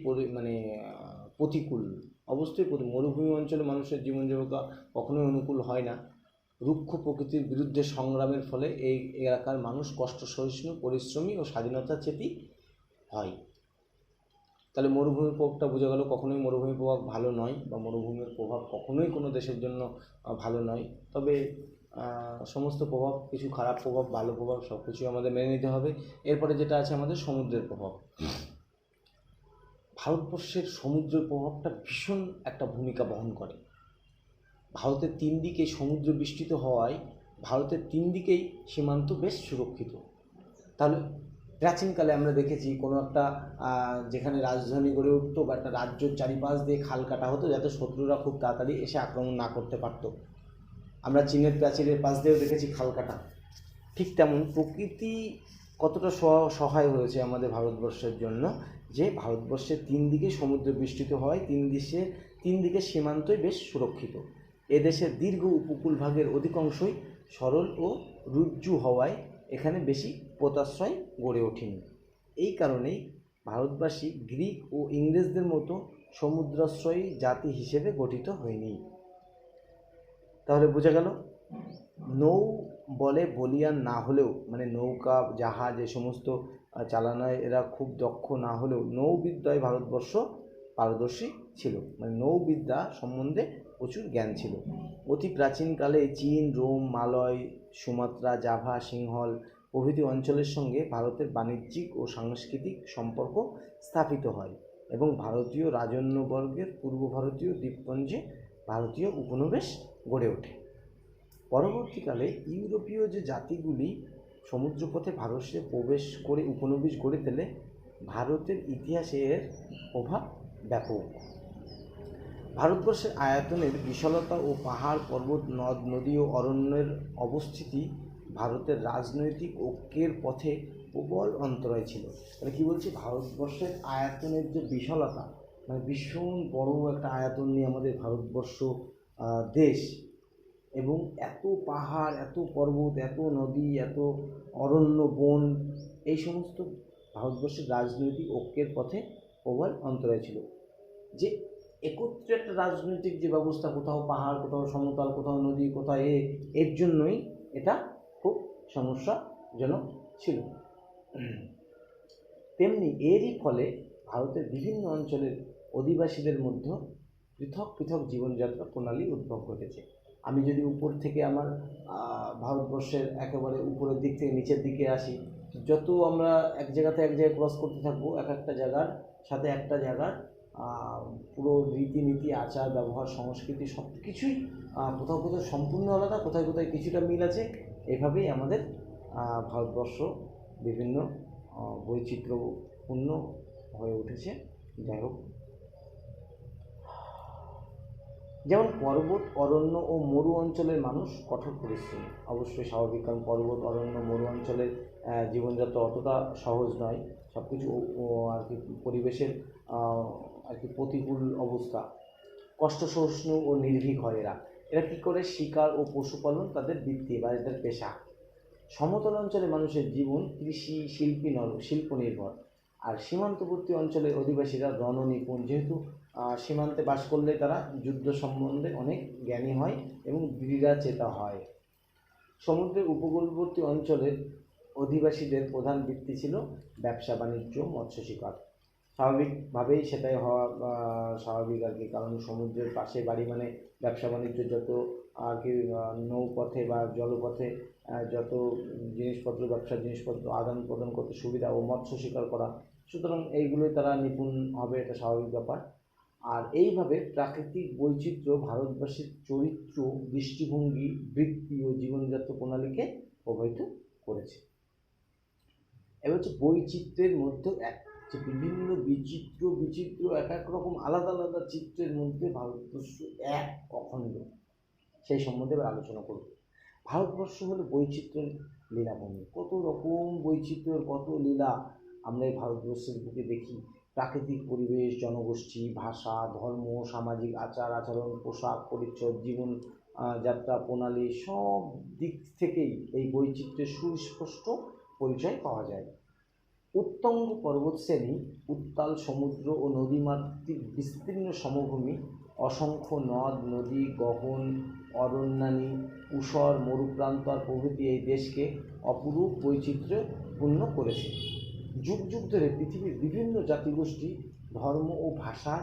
প্রতিকূল অবস্থায়। মরুভূমি অঞ্চলে মানুষের জীবনযাত্রা কখনোই অনুকূল হয় না। রুক্ষ প্রকৃতির বিরুদ্ধে সংগ্রামের ফলে এই এলাকার মানুষ কষ্ট সহিষ্ণু, পরিশ্রমী ও স্বাধীনতা চেতী হয়। তাহলে মরুভূমির প্রভাবটা বোঝা গেল। কখনোই মরুভূমির প্রভাব ভালো নয়, বা মরুভূমির প্রভাব কখনোই কোনো দেশের জন্য ভালো নয়। তবে সমস্ত প্রভাব, কিছু খারাপ প্রভাব, ভালো প্রভাব, সব কিছুই আমাদের মেনে নিতে হবে। এরপরে যেটা আছে আমাদের সমুদ্রের প্রভাব। ভারতবর্ষের সমুদ্রের প্রভাবটা ভীষণ একটা ভূমিকা বহন করে। ভারতের 3 দিকে সমুদ্র বিস্তৃত হওয়ায় ভারতের 3 দিকেই সীমান্ত বেশ সুরক্ষিত। তাহলে প্রাচীনকালে আমরা দেখেছি কোনো একটা যেখানে রাজধানী গড়ে উঠতো বা একটা রাজ্যের চারিপাশ দিয়ে খাল কাটা হতো, যাতে শত্রুরা খুব তাড়াতাড়ি এসে আক্রমণ না করতে পারতো। আমরা চীনের প্রাচীরের পাশ দিয়েও দেখেছি খাল কাটা। ঠিক তেমন প্রকৃতি কতটা সহায় হয়েছে আমাদের ভারতবর্ষের জন্য, যে ভারতবর্ষের 3 দিকে সমুদ্র বিস্তৃত হওয়ায় 3 দিকের সীমান্তই বেশ সুরক্ষিত। এদেশের দীর্ঘ উপকূল ভাগের অধিকাংশই সরল ও রুজ্জু হওয়ায় এখানে বেশি পোতাশ্রয় গড়ে ওঠেনি। এই কারণেই ভারতবাসী গ্রিক ও ইংরেজদের মতো সমুদ্রাশ্রয়ী জাতি হিসেবে গঠিত হয়নি। তাহলে বোঝা গেল নৌ বলে বলিয়ান না হলেও, মানে নৌকা জাহাজ এ সমস্ত চালানোয় এরা খুব দক্ষ না হলেও নৌবিদ্যায় ভারতবর্ষ পারদর্শী ছিল, মানে নৌবিদ্যা সম্বন্ধে প্রচুর জ্ঞান ছিল। অতি প্রাচীনকালে চীন, Rome, Malay, Sumatra, Java, Sinhala প্রভৃতি অঞ্চলের সঙ্গে ভারতের বাণিজ্যিক ও সাংস্কৃতিক সম্পর্ক স্থাপিত হয় এবং ভারতীয় রাজন্যবর্গের পূর্ব ভারতীয় দ্বীপপুঞ্জে ভারতীয় উপনিবেশ গড়ে ওঠে। পরবর্তীকালে ইউরোপীয় যে জাতিগুলি সমুদ্রপথে ভারতে প্রবেশ করে উপনিবেশ গড়ে তোলে, ভারতের ইতিহাসে এর প্রভাব ব্যাপক। ভারতবর্ষের আয়তনের বিশালতা ও পাহাড় পর্বত, নদ নদী ও অরণ্যের অবস্থিতি ভারতের রাজনৈতিক ঐক্যের পথে প্রবল অন্তরায় ছিল। মানে কী বলছি, ভারতবর্ষের আয়তনের যে বিশালতা, মানে ভীষণ বড় একটা আয়তন নিয়ে আমাদের ভারতবর্ষ দেশ, এবং এত পাহাড়, এত পর্বত, এত নদী, এত অরণ্য, বন, এই সমস্ত ভারতবর্ষের রাজনৈতিক ঐক্যের পথে প্রবল অন্তরায় ছিল। যে একত্রে একটা রাজনৈতিক যে ব্যবস্থা, কোথাও পাহাড়, কোথাও সমতল, কোথাও নদী, কোথাও এর জন্যই এটা খুব সমস্যাজনক ছিল। তেমনি এরই ফলে ভারতের বিভিন্ন অঞ্চলের অধিবাসীদের মধ্যে পৃথক পৃথক জীবনযাত্রা প্রণালী উদ্ভব ঘটেছে। আমি যদি উপর থেকে আমার ভারতবর্ষের একেবারে উপরের দিক থেকে নিচের দিকে আসি, যত আমরা এক জায়গাতে এক জায়গায় ক্রস করতে থাকবো, এক একটা জায়গার সাথে একটা জায়গার পুরো রীতিনীতি, আচার ব্যবহার, সংস্কৃতি সব কিছুই কোথাও কোথাও সম্পূর্ণ আলাদা, কোথায় কোথায় কিছুটা মিল আছে। এভাবেই আমাদের ভারতবর্ষ বিভিন্ন বৈচিত্র্যপূর্ণ হয়ে উঠেছে। যাই হোক, যেমন পর্বত, অরণ্য ও মরু অঞ্চলের মানুষ কঠোর পরিশ্রমী, অবশ্যই স্বাভাবিক, কারণ পর্বত, অরণ্য, মরু অঞ্চলের জীবনযাত্রা অতটা সহজ নয়। সব কিছু আর কি পরিবেশের আর কি প্রতিকূল অবস্থা, কষ্টসহিষ্ণু ও নির্ভীক হয় এরা। এরা কী করে, শিকার ও পশুপালন তাদের বৃত্তি বা এদের পেশা। সমতল অঞ্চলে মানুষের জীবন কৃষি, শিল্প নির্ভর। আর সীমান্তবর্তী অঞ্চলের অধিবাসীরা রণনিপুণ, যেহেতু সীমান্তে বাস করলে তারা যুদ্ধ সম্বন্ধে অনেক জ্ঞানী হয় এবং দৃঢ়চেতা হয়। সমুদ্রের উপকূলবর্তী অঞ্চলের অধিবাসীদের প্রধান বৃত্তি ছিল ব্যবসা বাণিজ্য, মৎস্য শিকার। স্বাভাবিকভাবেই সেটাই হওয়া স্বাভাবিক আর কি, কারণ সমুদ্রের পাশে বাড়ি মানে ব্যবসা বাণিজ্য, যত আর কি নৌপথে বা জলপথে যত জিনিসপত্র, ব্যবসার জিনিসপত্র আদান প্রদান করতে সুবিধা, ও মৎস্য শিকার করা, সুতরাং এইগুলোই তারা নিপুণ হবে, এটা স্বাভাবিক ব্যাপার। আর এইভাবে প্রাকৃতিক বৈচিত্র্য ভারতবাসীর চরিত্র, দৃষ্টিভঙ্গি, বৃত্তি ও জীবনযাত্রা প্রণালীকে প্রভাবিত করেছে। এবার হচ্ছে বৈচিত্র্যের মধ্যে যে বিভিন্ন বিচিত্র এক এক রকম আলাদা আলাদা চিত্রের মধ্যে ভারতবর্ষ এক অখণ্ড, সেই সম্বন্ধে এবার আলোচনা করব। ভারতবর্ষ হলো বৈচিত্র্যের লীলাভূমি। কত রকম বৈচিত্র্যের কত লীলা আমরা এই ভারতবর্ষের বুকে দেখি। প্রাকৃতিক পরিবেশ, জনগোষ্ঠী, ভাষা, ধর্ম, সামাজিক আচার আচরণ, পোশাক পরিচ্ছদ, জীবন যাত্রা প্রণালী, সব দিক থেকেই এই বৈচিত্র্যের সুস্পষ্ট পরিচয় পাওয়া যায়। উত্তঙ্গ পর্বতশ্রেণী, উত্তাল সমুদ্র ও নদীমাতৃক বিস্তীর্ণ সমভূমি, অসংখ্য নদ নদী, গহন অরণ্যানী, ঊষর মরুপ্রান্তর প্রভৃতি এই দেশকে অপরূপ বৈচিত্র্যপূর্ণ করেছে। যুগ যুগ ধরে পৃথিবীর বিভিন্ন জাতিগোষ্ঠী, ধর্ম ও ভাষার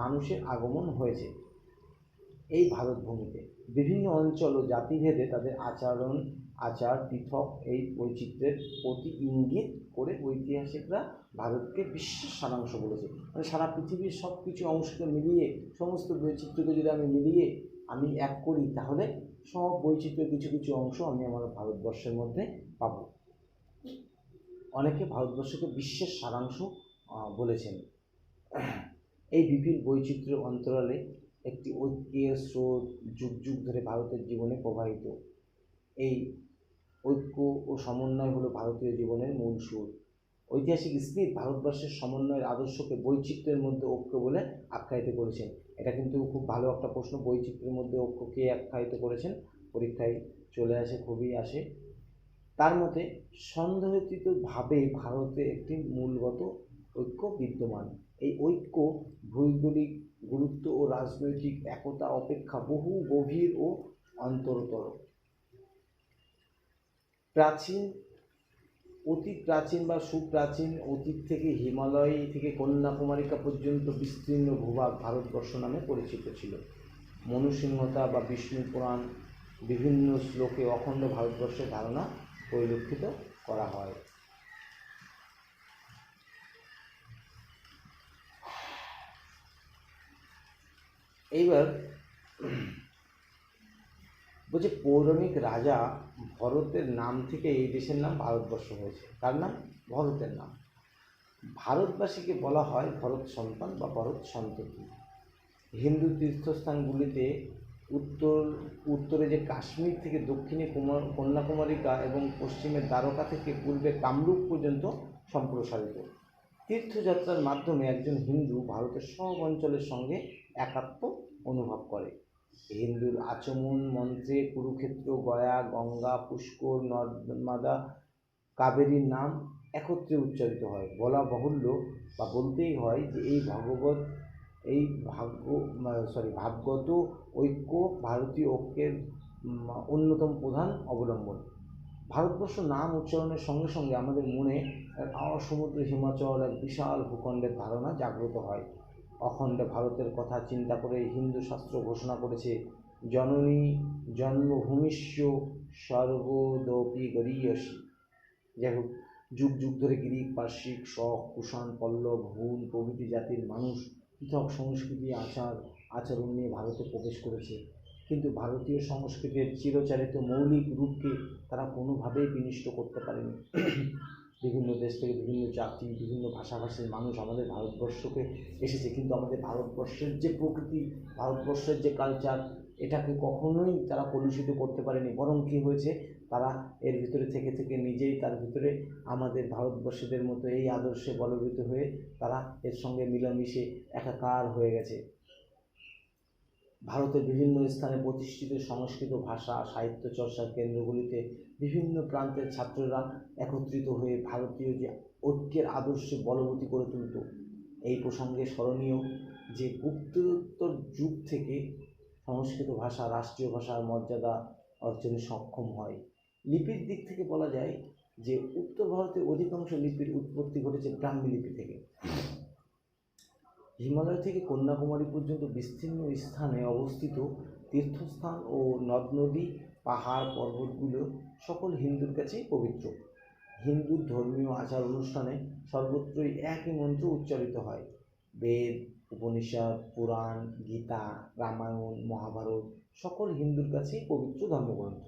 মানুষের আগমন হয়েছে এই ভারতভূমিতে। বিভিন্ন অঞ্চল ও জাতিভেদে তাদের আচার পৃথক। এই বৈচিত্র্যের প্রতি ইঙ্গিত করে ঐতিহাসিকরা ভারতকে বিশ্বের সারাংশ বলেছে। মানে সারা পৃথিবীর সব কিছু অংশকে মিলিয়ে, সমস্ত বৈচিত্র্যকে যদি আমি এক করি, তাহলে সব বৈচিত্র্যের কিছু কিছু অংশ আমি আমার ভারতবর্ষের মধ্যে পাব। অনেকে ভারতবর্ষকে বিশ্বের সারাংশ বলেছেন। এই বিপুল বৈচিত্র্য অন্তরালে একটি ঐক্যের স্রোত যুগ যুগ ধরে ভারতের জীবনে প্রবাহিত। এই ঐক্য ও সমন্বয় হলো ভারতীয় জীবনের মূল সুর। ঐতিহাসিক স্মিথ ভারতবর্ষের সমন্বয়ের আদর্শকে বৈচিত্র্যের মধ্যে ঐক্য বলে আখ্যায়িত করেছেন। এটা কিন্তু খুব ভালো একটা প্রশ্ন, বৈচিত্র্যের মধ্যে ঐক্য কে আখ্যায়িত করেছেন, পরীক্ষায় চলে আসে, খুবই আসে। তার মতে সন্দেহাতীতভাবে ভারতে একটি মূলগত ঐক্য বিদ্যমান। এই ঐক্য ভৌগোলিক গুরুত্ব ও রাজনৈতিক একতা অপেক্ষা বহু গভীর ও অন্তরতর। প্রাচীন, অতি প্রাচীন বা সুপ্রাচীন অতীত থেকে হিমালয় থেকে কন্যাকুমারিকা পর্যন্ত বিস্তীর্ণ ভূভাগ ভারতবর্ষ নামে পরিচিত ছিল। মনুসিংহতা বা বিষ্ণু পুরাণ বিভিন্ন শ্লোকে অখণ্ড ভারতবর্ষের ধারণা পরিলক্ষিত করা হয়। এইবার বলছে পৌরাণিক রাজা ভরতের নাম থেকে এই দেশের নাম ভারতবর্ষ হয়েছে। কার নাম? ভরতের নাম। ভারতবাসীকে বলা হয় ভরত সন্তান বা ভরত সন্ততি। হিন্দু তীর্থস্থানগুলিতে উত্তরে যে কাশ্মীর থেকে দক্ষিণে কন্যাকুমারিকা এবং পশ্চিমে দ্বারকা থেকে পূর্বে কামরূপ পর্যন্ত সম্প্রসারিত। তীর্থযাত্রার মাধ্যমে একজন হিন্দু ভারতের সব অঞ্চলের সঙ্গে একাত্ম অনুভব করে। হিন্দুর আচমন মন্ত্রে কুরুক্ষেত্র, গয়া, গঙ্গা, পুষ্কর, নর্মদা, কাবেরীর নাম একত্রে উচ্চারিত হয়। বলা বাহুল্য বা বলতেই হয় যে এই ভাবগত ঐক্য ভারতীয় ঐক্যের অন্যতম প্রধান অবলম্বন। ভারতবর্ষ নাম উচ্চারণের সঙ্গে সঙ্গে আমাদের মনে এক সমুদ্র হিমাচল, এক বিশাল ভূখণ্ডের ধারণা জাগ্রত হয়। অখণ্ড ভারতের কথা চিন্তা করে হিন্দু শাস্ত্র ঘোষণা করেছে, জননী জন্মভূমিষ্য সর্বদপি গরীয়সী। যাই হোক, যুগ যুগ ধরে গ্রিক, পার্শ্বিক, শক, কুষাণ, পল্লব, হুন প্রভৃতি জাতির মানুষ পৃথক সংস্কৃতি, আচরণ নিয়ে ভারতে প্রবেশ করেছে, কিন্তু ভারতীয় সংস্কৃতির চিরচারিত মৌলিক রূপকে তারা কোনোভাবেই বিনষ্ট করতে পারেনি। বিভিন্ন দেশ থেকে বিভিন্ন জাতি, বিভিন্ন ভাষাভাষীর মানুষ আমাদের ভারতবর্ষকে এসেছে, কিন্তু আমাদের ভারতবর্ষের যে প্রকৃতি, ভারতবর্ষের যে কালচার, এটাকে কখনোই তারা কলুষিত করতে পারেনি। বরং কী হয়েছে, তারা এর ভিতরে থেকে থেকে নিজেই তার ভিতরে আমাদের ভারতবর্ষীদের মতো এই আদর্শে বলবৃত হয়ে তারা এর সঙ্গে মিলেমিশে একাকার হয়ে গেছে। ভারতের বিভিন্ন স্থানে প্রতিষ্ঠিত সংস্কৃত ভাষা সাহিত্য চর্চার কেন্দ্রগুলিতে বিভিন্ন প্রান্তের ছাত্ররা একত্রিত হয়ে ভারতীয় যে ঐক্যের আদর্শে বলবতী করে তুলত। এই প্রসঙ্গে স্মরণীয় যে গুপ্তোত্তর যুগ থেকে সংস্কৃত ভাষা রাষ্ট্রীয় ভাষার মর্যাদা অর্জনে সক্ষম হয়। লিপির দিক থেকে বলা যায় যে উত্তর ভারতের অধিকাংশ লিপির উৎপত্তি ঘটেছে ব্রাহ্মী লিপি থেকে। হিমালয় থেকে কন্যাকুমারী পর্যন্ত বিস্তীর্ণ স্থানে অবস্থিত তীর্থস্থান ও নদ নদী, পাহাড়, পর্বতগুলো সকল হিন্দুর কাছেই পবিত্র। হিন্দুর ধর্মীয় আচার অনুষ্ঠানে সর্বত্রই একই মন্ত্র উচ্চারিত হয়। বেদ, উপনিষদ, পুরাণ, গীতা, রামায়ণ, মহাভারত সকল হিন্দুর কাছেই পবিত্র ধর্মগ্রন্থ।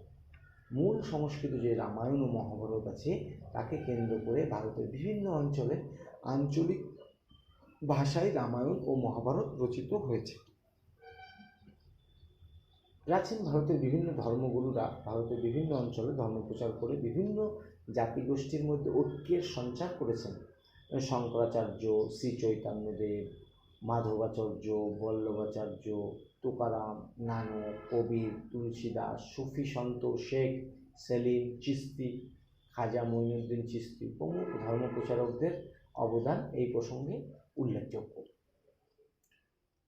মূল সংস্কৃত যে রামায়ণ ও মহাভারত আছে তাকে কেন্দ্র করে ভারতের বিভিন্ন অঞ্চলে আঞ্চলিক ভাষায় রামায়ণ ও মহাভারত রচিত হয়েছে। প্রাচীন ভারতের বিভিন্ন ধর্মগুরুরা ভারতের বিভিন্ন অঞ্চলে ধর্ম প্রচার করে বিভিন্ন জাতিগোষ্ঠীর মধ্যে ঐক্যের সঞ্চার করেছেন। শঙ্করাচার্য, শ্রী চৈতন্যদেব, মাধবাচার্য, বল্লভাচার্য, তুকারাম, নানক, কবির, তুলসীদাস, সুফি সন্ত শেখ সেলিম চিশতি, খাজা মঈনুদ্দিন চিশতি প্রমুখ ধর্মপ্রচারকদের অবদান এই প্রসঙ্গে উল্লেখযোগ্য।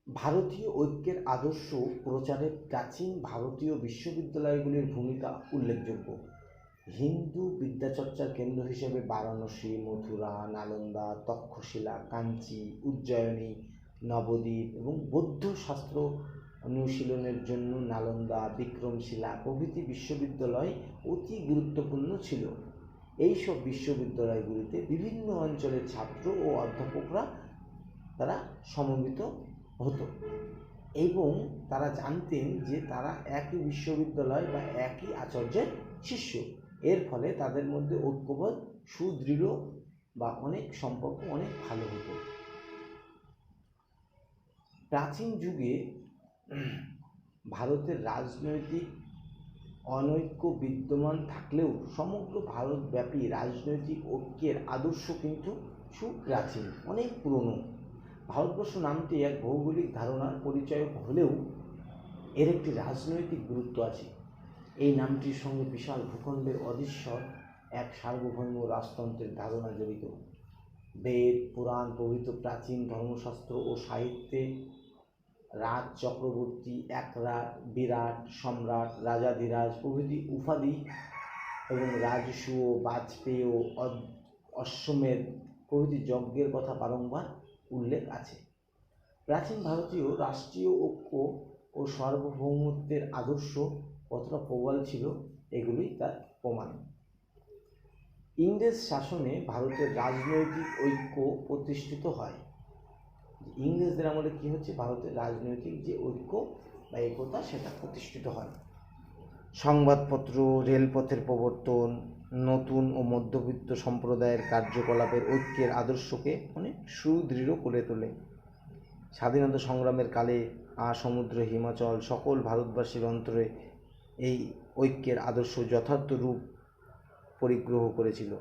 ভারতীয় ঐক্যের আদর্শ প্রচারে প্রাচীন ভারতীয় বিশ্ববিদ্যালয়গুলির ভূমিকা উল্লেখযোগ্য। হিন্দু বিদ্যাচর্চার কেন্দ্র হিসেবে বারাণসী, মথুরা, নালন্দা, তক্ষশিলা, কাঞ্চি, উজ্জয়িনী, নবদ্বীপ এবং বৌদ্ধ শাস্ত্র অনুশীলনের জন্য নালন্দা, বিক্রমশিলা প্রভৃতি বিশ্ববিদ্যালয় অতি গুরুত্বপূর্ণ ছিল। এইসব বিশ্ববিদ্যালয়গুলিতে বিভিন্ন অঞ্চলের ছাত্র ও অধ্যাপকরা তারা সমবেত হতো এবং তারা জানতেন যে তারা একই বিশ্ববিদ্যালয় বা একই আচার্যের শিষ্য। এর ফলে তাদের মধ্যে ঐক্যবোধ সুদৃঢ় বা অনেক সম্পর্ক অনেক ভালো হতো। প্রাচীন যুগে ভারতের রাজনৈতিক অনৈক্য বিদ্যমান থাকলেও সমগ্র ভারতব্যাপী রাজনৈতিক ঐক্যের আদর্শ কিন্তু সুপ্রাচীন, অনেক পুরনো। ভারতবর্ষ নামটি এক ভৌগোলিক ধারণার পরিচয় হলেও এর একটি রাজনৈতিক গুরুত্ব আছে। এই নামটির সঙ্গে বিশাল ভূখণ্ডের অধীশ্বর এক সার্বভৌম রাজতন্ত্রের ধারণা জড়িত। বেদ, পুরাণ প্রভৃতি প্রাচীন ধর্মশাস্ত্র ও সাহিত্যে রাজ, চক্রবর্তী, একরাট, বিরাট, সম্রাট, রাজাধিরাজ প্রভৃতি উপাধি এবং রাজসূয়, বাজপেয়, অশ্বমেধ প্রভৃতি যজ্ঞের কথা বারংবার উল্লেখ আছে। প্রাচীন ভারতীয় রাষ্ট্রীয় ঐক্য ও সার্বভৌমত্বের আদর্শ কতটা প্রবল ছিল এগুলোই তার প্রমাণ। ইংরেজ শাসনে ভারতের রাজনৈতিক ঐক্য প্রতিষ্ঠিত হয়। ইংরেজদের আমলে কী হচ্ছে, ভারতের রাজনৈতিক যে ঐক্য বা একতা সেটা প্রতিষ্ঠিত হয়। সংবাদপত্র, রেলপথের প্রবর্তন, নতুন ও মধ্যবিত্ত সম্প্রদায়ের কার্যকলাপের ঐক্যের আদর্শকে অনেক সুদৃঢ় করে তোলে। স্বাধীনতা সংগ্রামের কালে সমুদ্র, হিমাচল সকল ভারতবাসীর অন্তরে এই ঐক্যের আদর্শ যথার্থ রূপ পরিগ্রহ করেছিল।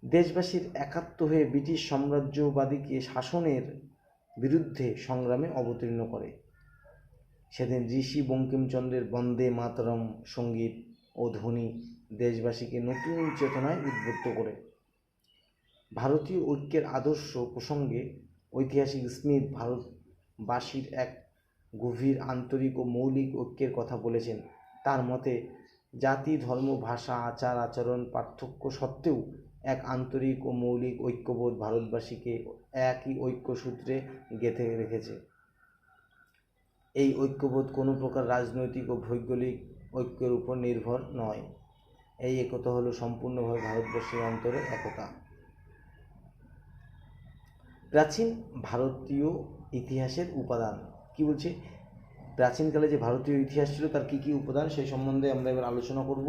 দেশবাসীর একাত্ম হয়ে ব্রিটিশ সাম্রাজ্যবাদীকে শাসনের বিরুদ্ধে সংগ্রামে অবতীর্ণ করে। সেদিন ঋষি বঙ্কিমচন্দ্রের বন্দে মাতরম সঙ্গীত ও ধ্বনি দেশবাসীকে নতুন চেতনায় উদ্বুদ্ধ করে। ভারতীয় ঐক্যের আদর্শ প্রসঙ্গে ঐতিহাসিক স্মিথ ভারতবাসীর এক গভীর, আন্তরিক ও মৌলিক ঐক্যের কথা বলেছেন। তার মতে, জাতি, ধর্ম, ভাষা, আচার আচরণ পার্থক্য সত্ত্বেও এক আন্তরিক ও মৌলিক ঐক্যবোধ ভারতবাসীকে একই ঐক্যসূত্রে গেঁথে রেখেছে। এই ঐক্যবোধ কোনো প্রকার রাজনৈতিক ও ভৌগোলিক ঐক্যের উপর নির্ভর নয়। এই একতা হলো সম্পূর্ণভাবে ভারতবর্ষের অন্তরে একতা। প্রাচীন ভারতীয় ইতিহাসের উপাদান কি বলছে, প্রাচীনকালে যে ভারতীয় ইতিহাস ছিল তার কী কী উপাদান সেই সম্বন্ধে আমরা এবার আলোচনা করব।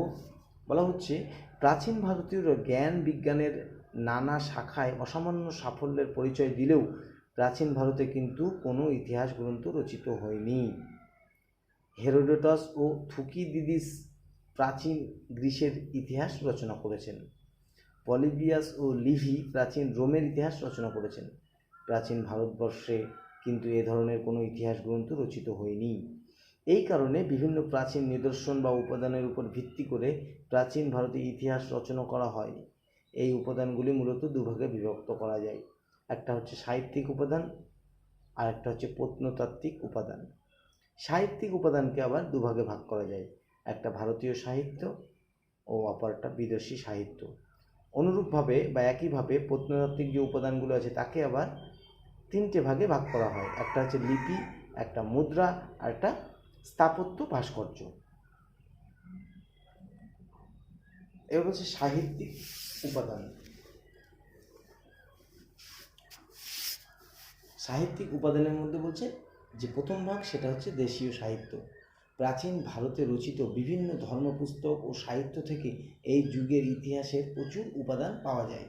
বলা হচ্ছে, প্রাচীন ভারতীয়রা জ্ঞান বিজ্ঞানের নানা শাখায় অসামান্য সাফল্যের পরিচয় দিলেও প্রাচীন ভারতে কিন্তু কোনো ইতিহাস গ্রন্থ রচিত হয়নি। হেরোডোটাস ও থুকিডিডিস প্রাচীন গ্রিসের ইতিহাস রচনা করেছেন। পলিবিয়াস ও লিভি প্রাচীন রোমের ইতিহাস রচনা করেছেন। প্রাচীন ভারতবর্ষে কিন্তু এ ধরনের কোনো ইতিহাস গ্রন্থ রচিত হয়নি। এই কারণে বিভিন্ন প্রাচীন নিদর্শন বা উপাদানের উপর ভিত্তি করে প্রাচীন ভারতের ইতিহাস রচনা করা হয়। এই উপাদানগুলি মূলত দুভাগে বিভক্ত করা যায়। একটা হচ্ছে সাহিত্যিক উপাদান আর একটা হচ্ছে প্রত্নতাত্ত্বিক উপাদান। সাহিত্যিক উপাদানকে আবার দুভাগে ভাগ করা যায়, একটা ভারতীয় সাহিত্য ও অপরটা বিদেশি সাহিত্য। অনুরূপভাবে বা একইভাবে প্রত্নতাত্ত্বিক যে উপাদানগুলো আছে তাকে আবার তিনটে ভাগে ভাগ করা হয়, একটা হচ্ছে লিপি, একটা মুদ্রা আর একটা স্থাপত্য ভাস্কর্য। এবার হচ্ছে সাহিত্যিক উপাদান। সাহিত্যিক উপাদানের মধ্যে বলছে যে প্রথম ভাগ সেটা হচ্ছে দেশীয় সাহিত্য। প্রাচীন ভারতে রচিত বিভিন্ন ধর্মপুস্তক ও সাহিত্য থেকে এই যুগের ইতিহাসের প্রচুর উপাদান পাওয়া যায়।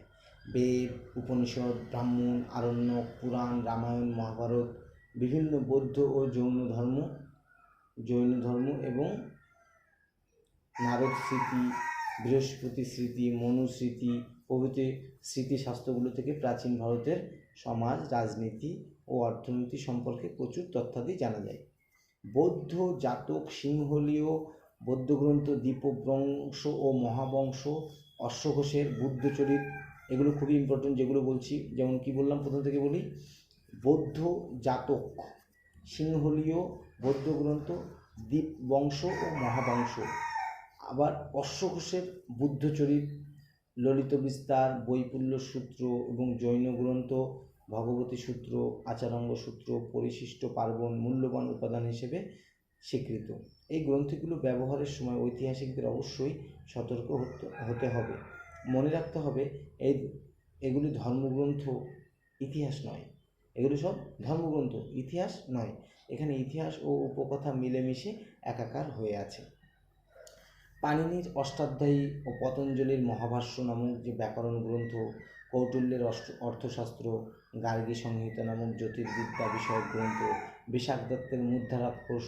বেদ, উপনিষদ, ব্রাহ্মণ, আরণ্যক, পুরাণ, রামায়ণ, মহাভারত, বিভিন্ন বৌদ্ধ ও জৈন ধর্ম এবং নারদ স্মৃতি, বৃহস্পতি স্মৃতি, মনুস্মৃতি প্রভৃতি স্মৃতিশাস্ত্রগুলো থেকে প্রাচীন ভারতের সমাজ, রাজনীতি ও অর্থনীতি সম্পর্কে প্রচুর তথ্যাদি জানা যায়। বৌদ্ধ জাতক, সিংহলীয় বৌদ্ধগ্রন্থ, দীপবংশ ও মহাবংশ, অশ্বঘোষের বুদ্ধচরিত, এগুলো খুবই ইম্পর্টেন্ট যেগুলো বলছি। যেমন কি বললাম, প্রথম থেকে বলি, বৌদ্ধ জাতক, সিংহলীয় বৌদ্ধগ্রন্থ, দীপবংশ ও মহাবংশ, আবার অশ্বঘোষের বুদ্ধচরিত, ললিত বিস্তার, বৈপুল্য সূত্র এবং জৈন গ্রন্থ ভগবতী সূত্র, আচারাঙ্গ সূত্র পরিশিষ্ট পার্বণ মূল্যবান উপাদান হিসেবে স্বীকৃত। এই গ্রন্থগুলো ব্যবহারের সময় ঐতিহাসিকদের অবশ্যই সতর্ক হতে হবে। মনে রাখতে হবে এগুলি ধর্মগ্রন্থ, ইতিহাস নয়। এগুলি সব ধর্মগ্রন্থ, ইতিহাস নয়। এখানে ইতিহাস ও উপকথা মিলেমিশে একাকার হয়ে আছে। পাণিনির অষ্টাধ্যায়ী ও পতঞ্জলির মহাভাষ্য নামক যে ব্যাকরণ গ্রন্থ, কৌটিল্যের অর্থশাস্ত্র, গার্গী সংহিতা নামক জ্যোতির্বিদ্যা বিষয়ক গ্রন্থ, বিশাখ দত্তের মুদ্রারাক্ষস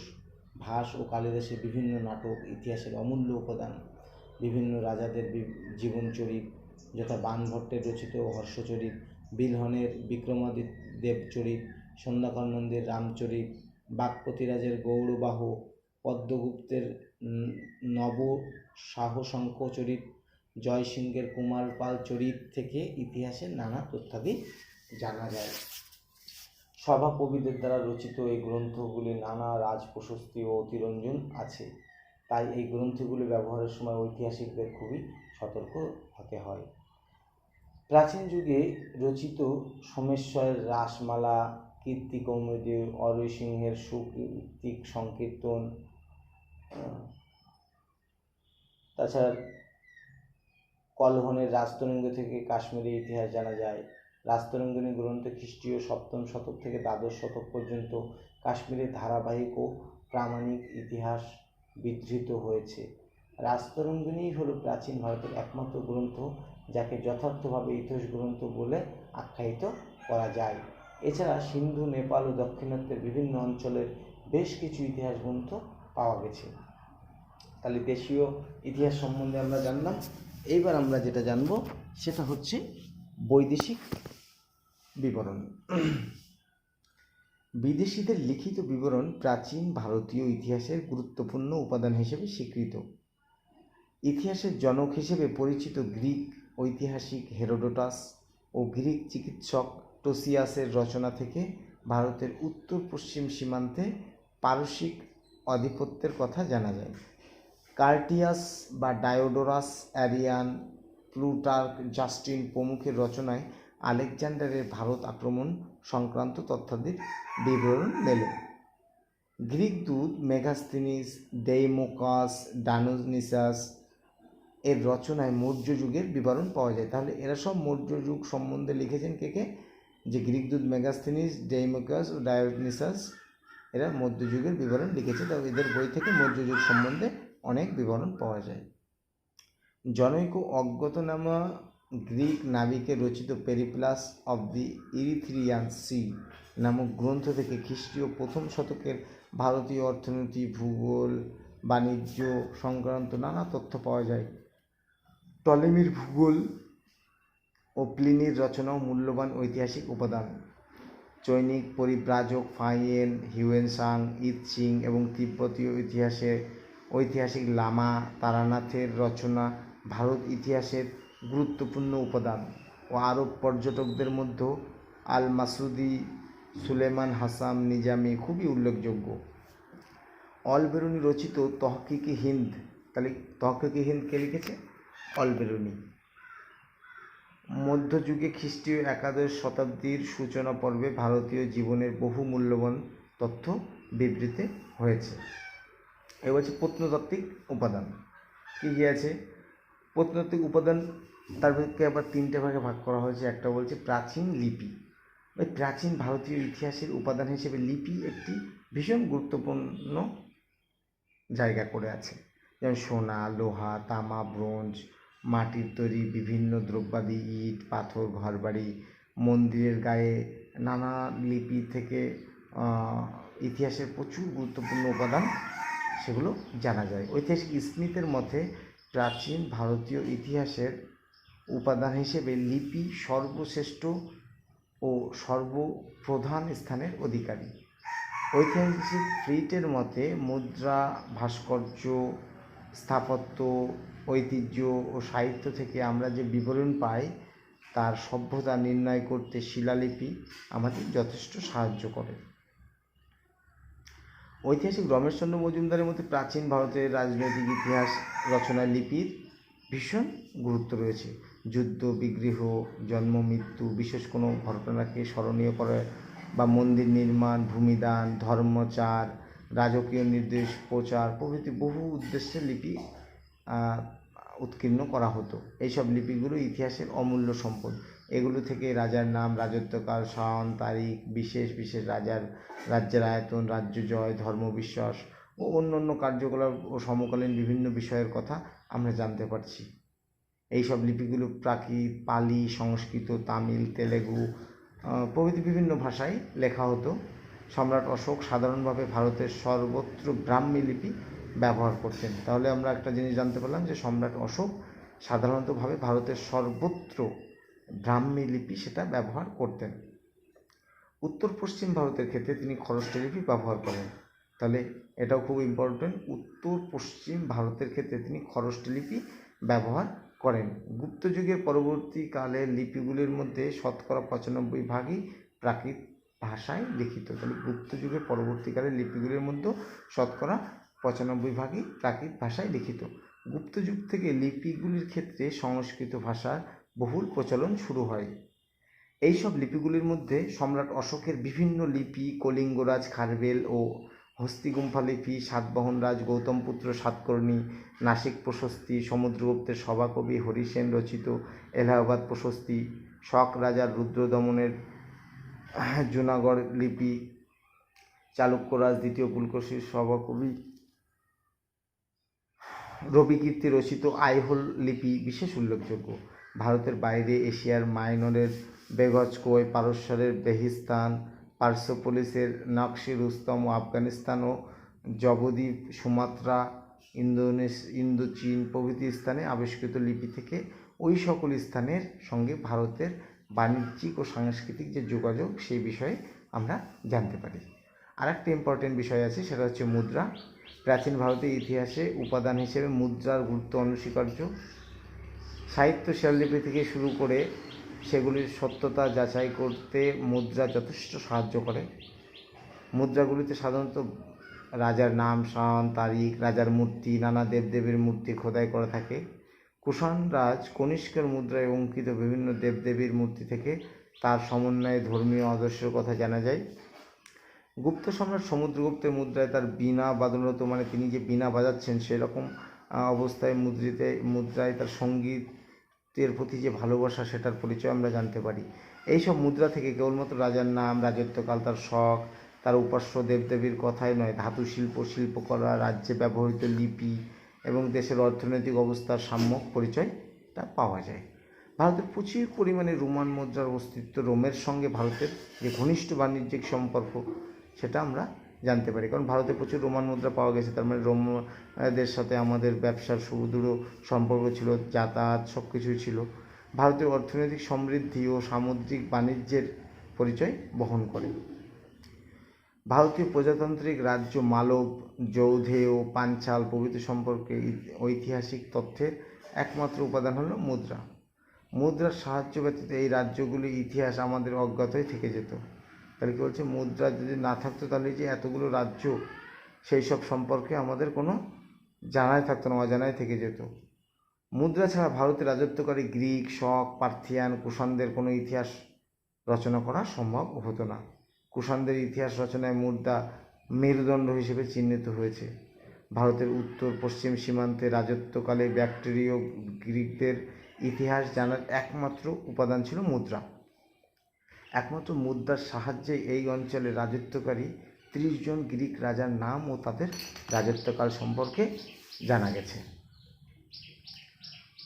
ভাস ও কালিদাসের বিভিন্ন নাটক ইতিহাসের অমূল্য উপাদান। বিভিন্ন রাজাদের জীবনচরিত, যথা বাণভট্টের রচিত হর্ষচরিত, বিলহনের বিক্রমাদিত্যদেব চরিত, সন্ধ্যাকর রামচরিত, বাক্পতিরাজের গৌড়বাহ, পদ্মগুপ্তের নবসাহশঙ্খ চরিত, জয়সিংহের কুমারপাল চরিত থেকে ইতিহাসের নানা তথ্যাদি জানা যায়। সভাকবিদের দ্বারা রচিত এই গ্রন্থগুলি নানা রাজ প্রশস্তি ও অতিরঞ্জন আছে। তাই এই গ্রন্থগুলি ব্যবহারের সময় ঐতিহাসিকদের খুবই সতর্ক হতে হয়। প্রাচীন যুগে রচিত সোমেশ্বরের রাসমালা, কীর্তিকৌমুদী, অরয় সিংহের সুকীর্তিক সংকীর্তন, তাছাড়া কলহনের রাজতরঙ্গ থেকে কাশ্মীরের ইতিহাস জানা যায়। রাজতরঙ্গিনী গ্রন্থে খ্রিস্টীয় সপ্তম শতক থেকে দ্বাদশ শতক পর্যন্ত কাশ্মীরের ধারাবাহিক ও প্রামাণিক ইতিহাস বিধৃত হয়েছে। রাজতরঙ্গিনী হল প্রাচীন ভারতের একমাত্র গ্রন্থ যাকে যথার্থভাবে ইতিহাস গ্রন্থ বলে আখ্যায়িত করা যায়। এছাড়া সিন্ধু, নেপাল ও দাক্ষিণাত্যের বিভিন্ন অঞ্চলের বেশ কিছু ইতিহাস গ্রন্থ পাওয়া গেছে। তাহলে দেশীয় ইতিহাস সম্বন্ধে আমরা জানলাম। এইবার আমরা যেটা জানব সেটা হচ্ছে বৈদেশিক বিবরণ। বিদেশিদের লিখিত বিবরণ প্রাচীন ভারতীয় ইতিহাসের গুরুত্বপূর্ণ উপাদান হিসেবে স্বীকৃত। ইতিহাসের জনক হিসেবে পরিচিত গ্রিক ঐতিহাসিক হেরোডোটাস ও গ্রিক চিকিৎসক টোসিয়াসের রচনা থেকে ভারতের উত্তর পশ্চিম সীমান্তে পারসিক আধিপত্যের কথা জানা যায়। কার্টিয়াস বা ডায়োডোরাস, অ্যারিয়ান, প্লুটার্ক, জাস্টিন প্রমুখের রচনায় আলেকজান্ডারের ভারত আক্রমণ সংক্রান্ত তথ্যাদির বিবরণ মেলে। গ্রিক দূত মেগাস্থিনিস, ডেইমোকাস, ডায়োনিসাস এর রচনায় মৌর্য যুগের বিবরণ পাওয়া যায়। তাহলে এরা সব মৌর্য যুগ সম্বন্ধে লিখেছেন কে? যে গ্রিক দূত মেগাস্থিনিস, ডেইমোকাস ও ডায়োনিসাস এরা মধ্যযুগের বিবরণ লিখেছে। তবে এদের বই থেকে মৌর্য যুগ সম্বন্ধে অনেক বিবরণ পাওয়া যায়। জনৈক অজ্ঞাতনামা গ্রিক নাবিকের রচিত Periplus of the Erythraean Sea নামক গ্রন্থ থেকে খ্রিস্টীয় প্রথম শতকের ভারতীয় অর্থনীতি, ভূগোল, বাণিজ্য সংক্রান্ত নানা তথ্য পাওয়া যায়। টলেমির ভূগোল ও প্লিনির রচনাও মূল্যবান ঐতিহাসিক উপাদান। চৈনিক পরিব্রাজক ফাহিয়েন, হিউয়েনসাং, ইৎসিং এবং তিব্বতীয় ঐতিহাসিক লামা তারানাথের রচনা ভারত ইতিহাসের গুরুত্বপূর্ণ উপাদান ও আরব পর্যটকদের মধ্যে আল মাসুদি, সুলেমান হাসান নিজামি খুবই উল্লেখযোগ্য। অল বেরুনি রচিত তহকিকে হিন্দ, তাহলে তহকিকে হিন্দ কে লিখেছে? অল বেরুনি। মধ্যযুগে খ্রিস্টীয় একাদশ শতাব্দীর সূচনা পর্বে ভারতীয় জীবনের বহু মূল্যবান তথ্য বিবৃতি হয়েছে। এবার হচ্ছে প্রত্নতাত্ত্বিক উপাদান। কী কী আছে? প্রত্নতাত্ত্বিক উপাদান তারকে আবার তিনটে ভাগে ভাগ করা হয়েছে। একটা বলছে প্রাচীন লিপি। ওই প্রাচীন ভারতীয় ইতিহাসের উপাদান হিসেবে লিপি একটি ভীষণ গুরুত্বপূর্ণ জায়গা করে আছে। যেমন সোনা, লোহা, তামা, ব্রোঞ্জ, মাটির তৈরি বিভিন্ন দ্রব্যাদি, ইট, পাথর, ঘরবাড়ি, মন্দিরের গায়ে নানা লিপি থেকে ইতিহাসের প্রচুর গুরুত্বপূর্ণ উপাদান সেগুলো জানা যায়। ঐতিহাসিক স্মিথের মতে প্রাচীন ভারতীয় ইতিহাসের উপাদান হিসেবে লিপি সর্বশ্রেষ্ঠ ও সর্বপ্রধান স্থানের অধিকারী। ঐতিহাসিক ফ্রিটের মতে মুদ্রা, ভাস্কর্য, স্থাপত্য, ঐতিহ্য ও সাহিত্য থেকে আমরা যে বিবরণ পাই তার সভ্যতা নির্ণয় করতে শিলালিপি আমাদের যথেষ্ট সাহায্য করে। ঐতিহাসিক রমেশচন্দ্র মজুমদারের মতে প্রাচীন ভারতের রাজনৈতিক ইতিহাস রচনায় লিপির ভীষণ গুরুত্ব রয়েছে। যুদ্ধ, বিগ্রহ, জন্ম, মৃত্যু, বিশেষ কোনো ঘটনাকে স্মরণীয় করে বা মন্দির নির্মাণ, ভূমিদান, ধর্মচার, রাজকীয় নির্দেশ, প্রচার প্রভৃতি বহু উদ্দেশ্যে লিপি উৎকীর্ণ করা হতো। এইসব লিপিগুলো ইতিহাসের অমূল্য সম্পদ। এগুলো থেকে রাজার নাম, রাজত্বকাল, সন, তারিখ, বিশেষ বিশেষ রাজ্যের আয়তন, রাজ্য জয়, ধর্মবিশ্বাস ও অন্যান্য কার্যকলাপ ও সমকালীন বিভিন্ন বিষয়ের কথা আমরা জানতে পারছি। এইসব লিপিগুলো প্রাকৃত, পালি, সংস্কৃত, তামিল, তেলেগু প্রভৃতি বিভিন্ন ভাষায় লেখা হতো। সম্রাট অশোক সাধারণভাবে ভারতের সর্বত্র ব্রাহ্মী লিপি ব্যবহার করতেন। তাহলে আমরা একটা জিনিস জানতে পারলাম যে সম্রাট অশোক সাধারণতভাবে ভারতের সর্বত্র ব্রাহ্মী লিপি সেটা ব্যবহার করতেন। উত্তর পশ্চিম ভারতের ক্ষেত্রে তিনি খরষ্টা লিপি ব্যবহার করেন। তাহলে এটাও খুব ইম্পর্টেন্ট। উত্তর পশ্চিম ভারতের ক্ষেত্রে তিনি খরষ্টা লিপি ব্যবহার করেন। গুপ্ত যুগের পরবর্তীকালে লিপিগুলির মধ্যে 95% প্রাকৃত ভাষায় লিখিত। তাহলে গুপ্ত যুগের পরবর্তীকালে লিপিগুলির মধ্যে 95% 95 প্রাকৃত ভাষায় লিখিত। গুপ্ত যুগ থেকে লিপিগুলির ক্ষেত্রে সংস্কৃত ভাষার বহুল প্রচলন শুরু হয়। এইসব লিপিগুলির মধ্যে সম্রাট অশোকের বিভিন্ন লিপি, কলিঙ্গরাজ খারবেল ও হস্তিগুম্ফা লিপি, সাতবাহন রাজ গৌতমপুত্র সাতকর্ণী নাসিক প্রশস্তি, সমুদ্রগুপ্তের সভাকবি হরিসেন রচিত এলাহাবাদ প্রশস্তি, শক রাজার রুদ্রদমনের জুনাগড় লিপি, চালুক্যরাজ দ্বিতীয় পুলকেশীর সভাকবি রবিকীর্তি রচিত আইহোল লিপি বিশেষ উল্লেখযোগ্য। ভারতের বাইরে এশিয়ার মাইনরের বেগজকোয়, পারস্যের বেহিস্তান, পার্সোপোলিসের নকশি রুস্তম ও আফগানিস্তান ও জবদ্বীপ, সুমাত্রা, ইন্দোচীন প্রভৃতি স্থানে আবিষ্কৃত লিপি থেকে ওই সকল স্থানের সঙ্গে ভারতের বাণিজ্যিক ও সাংস্কৃতিক যে যোগাযোগ সেই বিষয়ে আমরা জানতে পারি। আর একটা ইম্পর্টেন্ট বিষয় আছে, সেটা হচ্ছে মুদ্রা। প্রাচীন ভারতের ইতিহাসে উপাদান হিসেবে মুদ্রার গুরুত্ব অনস্বীকার্য। সাহিত্য শিলালিপি থেকে শুরু করে সেগুলির সত্যতা যাচাই করতে মুদ্রা যথেষ্ট সাহায্য করে। মুদ্রাগুলিতে সাধারণত রাজার নাম, সন, তারিখ, রাজার মূর্তি, নানা দেবদেবীর মূর্তি খোদাই করা থাকে। কুষাণ রাজ কনিষ্কের মুদ্রায় অঙ্কিত বিভিন্ন দেবদেবীর মূর্তি থেকে তার সমন্বয়ে ধর্মীয় আদর্শের কথা জানা যায়। গুপ্ত সম্রাট সমুদ্রগুপ্তের মুদ্রায় তার বীণা বাদনরত, মানে তিনি যে বীণা বাজাচ্ছেন সেরকম অবস্থায় মুদ্রায় তার সঙ্গীতের প্রতি যে ভালোবাসা সেটার পরিচয় আমরা জানতে পারি। এইসব মুদ্রা থেকে কেবলমাত্র রাজার নাম, রাজত্বকাল, তার শখ, তার উপাস্য দেবদেবীর কথাই নয়, ধাতু শিল্প, শিল্পকলা, রাজ্যে ব্যবহৃত লিপি এবং দেশের অর্থনৈতিক অবস্থার সাম্যক পরিচয়টা পাওয়া যায়। ভারতের প্রচুর পরিমাণে রোমান মুদ্রার অস্তিত্ব। রোমের সঙ্গে ভারতের যে ঘনিষ্ঠ বাণিজ্যিক সম্পর্ক সেটা আমরা জানতে পারি, কারণ ভারতে প্রচুর রোমান মুদ্রা পাওয়া গেছে। তার মানে রোমদের সাথে আমাদের ব্যবসার সুদূঢ় সম্পর্ক ছিল, যাতায়াত সব কিছুই ছিল। ভারতের অর্থনৈতিক সমৃদ্ধি ও সামুদ্রিক বাণিজ্যের পরিচয় বহন করে। ভারতীয় প্রজাতান্ত্রিক রাজ্য মালব, যৌধেয়, পাঞ্চাল প্রভৃতি সম্পর্কে ঐতিহাসিক তথ্যের একমাত্র উপাদান হলো মুদ্রা। মুদ্রার সাহায্য ব্যতীত এই রাজ্যগুলির ইতিহাস আমাদের অজ্ঞাতই থেকে যেত। তাহলে কী বলছে, মুদ্রা যদি না থাকতো তাহলে যে এতগুলো রাজ্য সেই সব সম্পর্কে আমাদের কোনো জানাই থাকতো না, অজানাই থেকে যেত। মুদ্রা ছাড়া ভারতের রাজত্বকারী গ্রিক, শক, পার্থিয়ান, কুষাণদের কোনো ইতিহাস রচনা করা সম্ভব হতো না। কুষাণদের ইতিহাস রচনায় মুদ্রা মেরুদণ্ড হিসেবে চিহ্নিত হয়েছে। ভারতের উত্তর পশ্চিম সীমান্তে রাজত্বকালে ব্যাক্টেরীয় গ্রিকদের ইতিহাস জানার একমাত্র উপাদান ছিল মুদ্রা। একমাত্র মুদ্রার সাহায্যে এই অঞ্চলে রাজত্বকারী 30 জন গ্রিক রাজার নাম ও তাদের রাজত্বকাল সম্পর্কে জানা গেছে।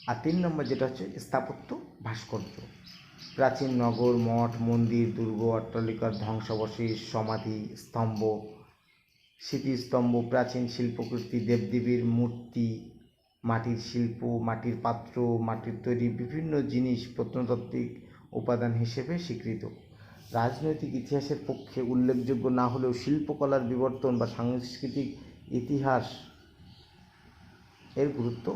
আর 3 নম্বর যেটা হচ্ছে স্থাপত্য ভাস্কর্য। প্রাচীন নগর, মঠ, মন্দির, দুর্গ, অট্টালিকার ধ্বংসাবশেষ, সমাধি, স্তম্ভ, স্মৃতিস্তম্ভ, প্রাচীন শিল্পকৃতি, দেবদেবীর মূর্তি, মাটির শিল্প, মাটির পাত্র, মাটির তৈরি বিভিন্ন জিনিস প্রত্নতাত্ত্বিক উপাদান হিসেবে স্বীকৃত। রাজনৈতিক ইতিহাসের পক্ষে উল্লেখযোগ্য না হলেও শিল্পকলার বিবর্তন বা সাংস্কৃতিক ইতিহাস এর গুরুত্ব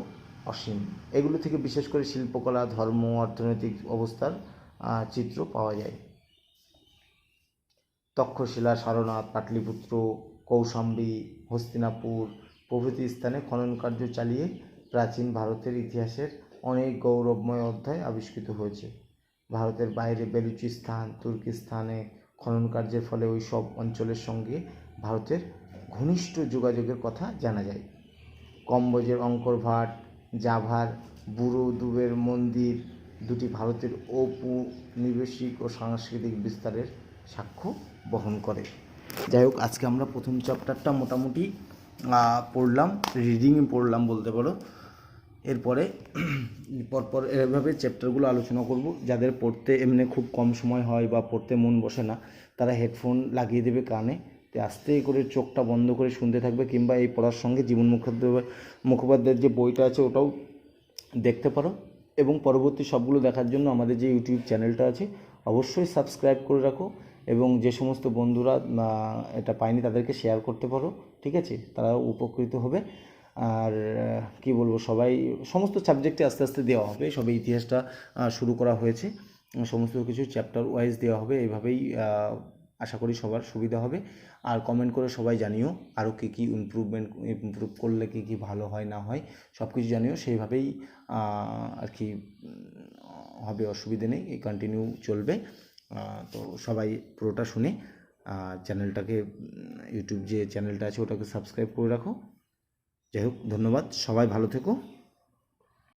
অসীম। এগুলো থেকে বিশেষ করে শিল্পকলা, ধর্ম, অর্থনৈতিক অবস্থার চিত্র পাওয়া যায়। তক্ষশিলা, সারনাথ, পাটলিপুত্র, কৌশাম্বী, হস্তিনাপুর প্রভৃতি স্থানে খনন কার্য চালিয়ে প্রাচীন ভারতের ইতিহাসের অনেক গৌরবময় অধ্যায় আবিষ্কৃত হয়েছে। ভারতের বাইরে বেলুচিস্তান, তুর্কিস্তানে খনন কার্যের ফলে ওই সব অঞ্চলের সঙ্গে ভারতের ঘনিষ্ঠ যোগাযোগের কথা জানা যায়। কম্বোজের অঙ্কর ভাট, জাভার বুরুদুবের মন্দির দুটি ভারতের ঔপনিবেশিক ও সাংস্কৃতিক বিস্তারের সাক্ষ্য বহন করে। যাই হোক, আজকে আমরা প্রথম চ্যাপ্টারটা মোটামুটি পড়লাম, রিডিংয়ে পড়লাম বলতে পারো। এরপরে পরপর এভাবে চ্যাপ্টারগুলো আলোচনা করব। যাদের পড়তে এমনি খুব কম সময় হয় বা পড়তে মন বসে না, তারা হেডফোন লাগিয়ে দেবে কানে, আস্তে করে চোখটা বন্ধ করে শুনতে থাকবে, কিংবা এই পড়ার সঙ্গে জীবন মুখোপাধ্যায়ের যে বইটা আছে ওটাও দেখতে পারো। এবং পরবর্তী সবগুলো দেখার জন্য আমাদের যে ইউটিউব চ্যানেলটা আছে অবশ্যই সাবস্ক্রাইব করে রাখো, এবং যে সমস্ত বন্ধুরা এটা পায়নি তাদেরকে শেয়ার করতে পারো, ঠিক আছে? তারাও উপকৃত হবে। আর কি বলবো, সমস্ত সাবজেক্টে আস্তে আস্তে দেওয়া হবে। সবে ইতিহাসটা শুরু করা হয়েছে, সমস্ত কিছু চ্যাপ্টার ওয়াইজ দেওয়া হবে। এইভাবেই আশা করি সবার সুবিধা হবে। আর কমেন্ট করে সবাই জানিও আরও কী কী ইমপ্রুভ করলে কী কী ভালো হয় না হয় সব কিছু জানিও, সেইভাবেই আর কি হবে, অসুবিধে নেই, এই কন্টিনিউ চলবে। তো সবাই পুরোটা শুনে চ্যানেলটাকে, ইউটিউব যে চ্যানেলটা আছে ওটাকে সাবস্ক্রাইব করে রাখো। যাই হোক, ধন্যবাদ, সবাই ভালো থেকো।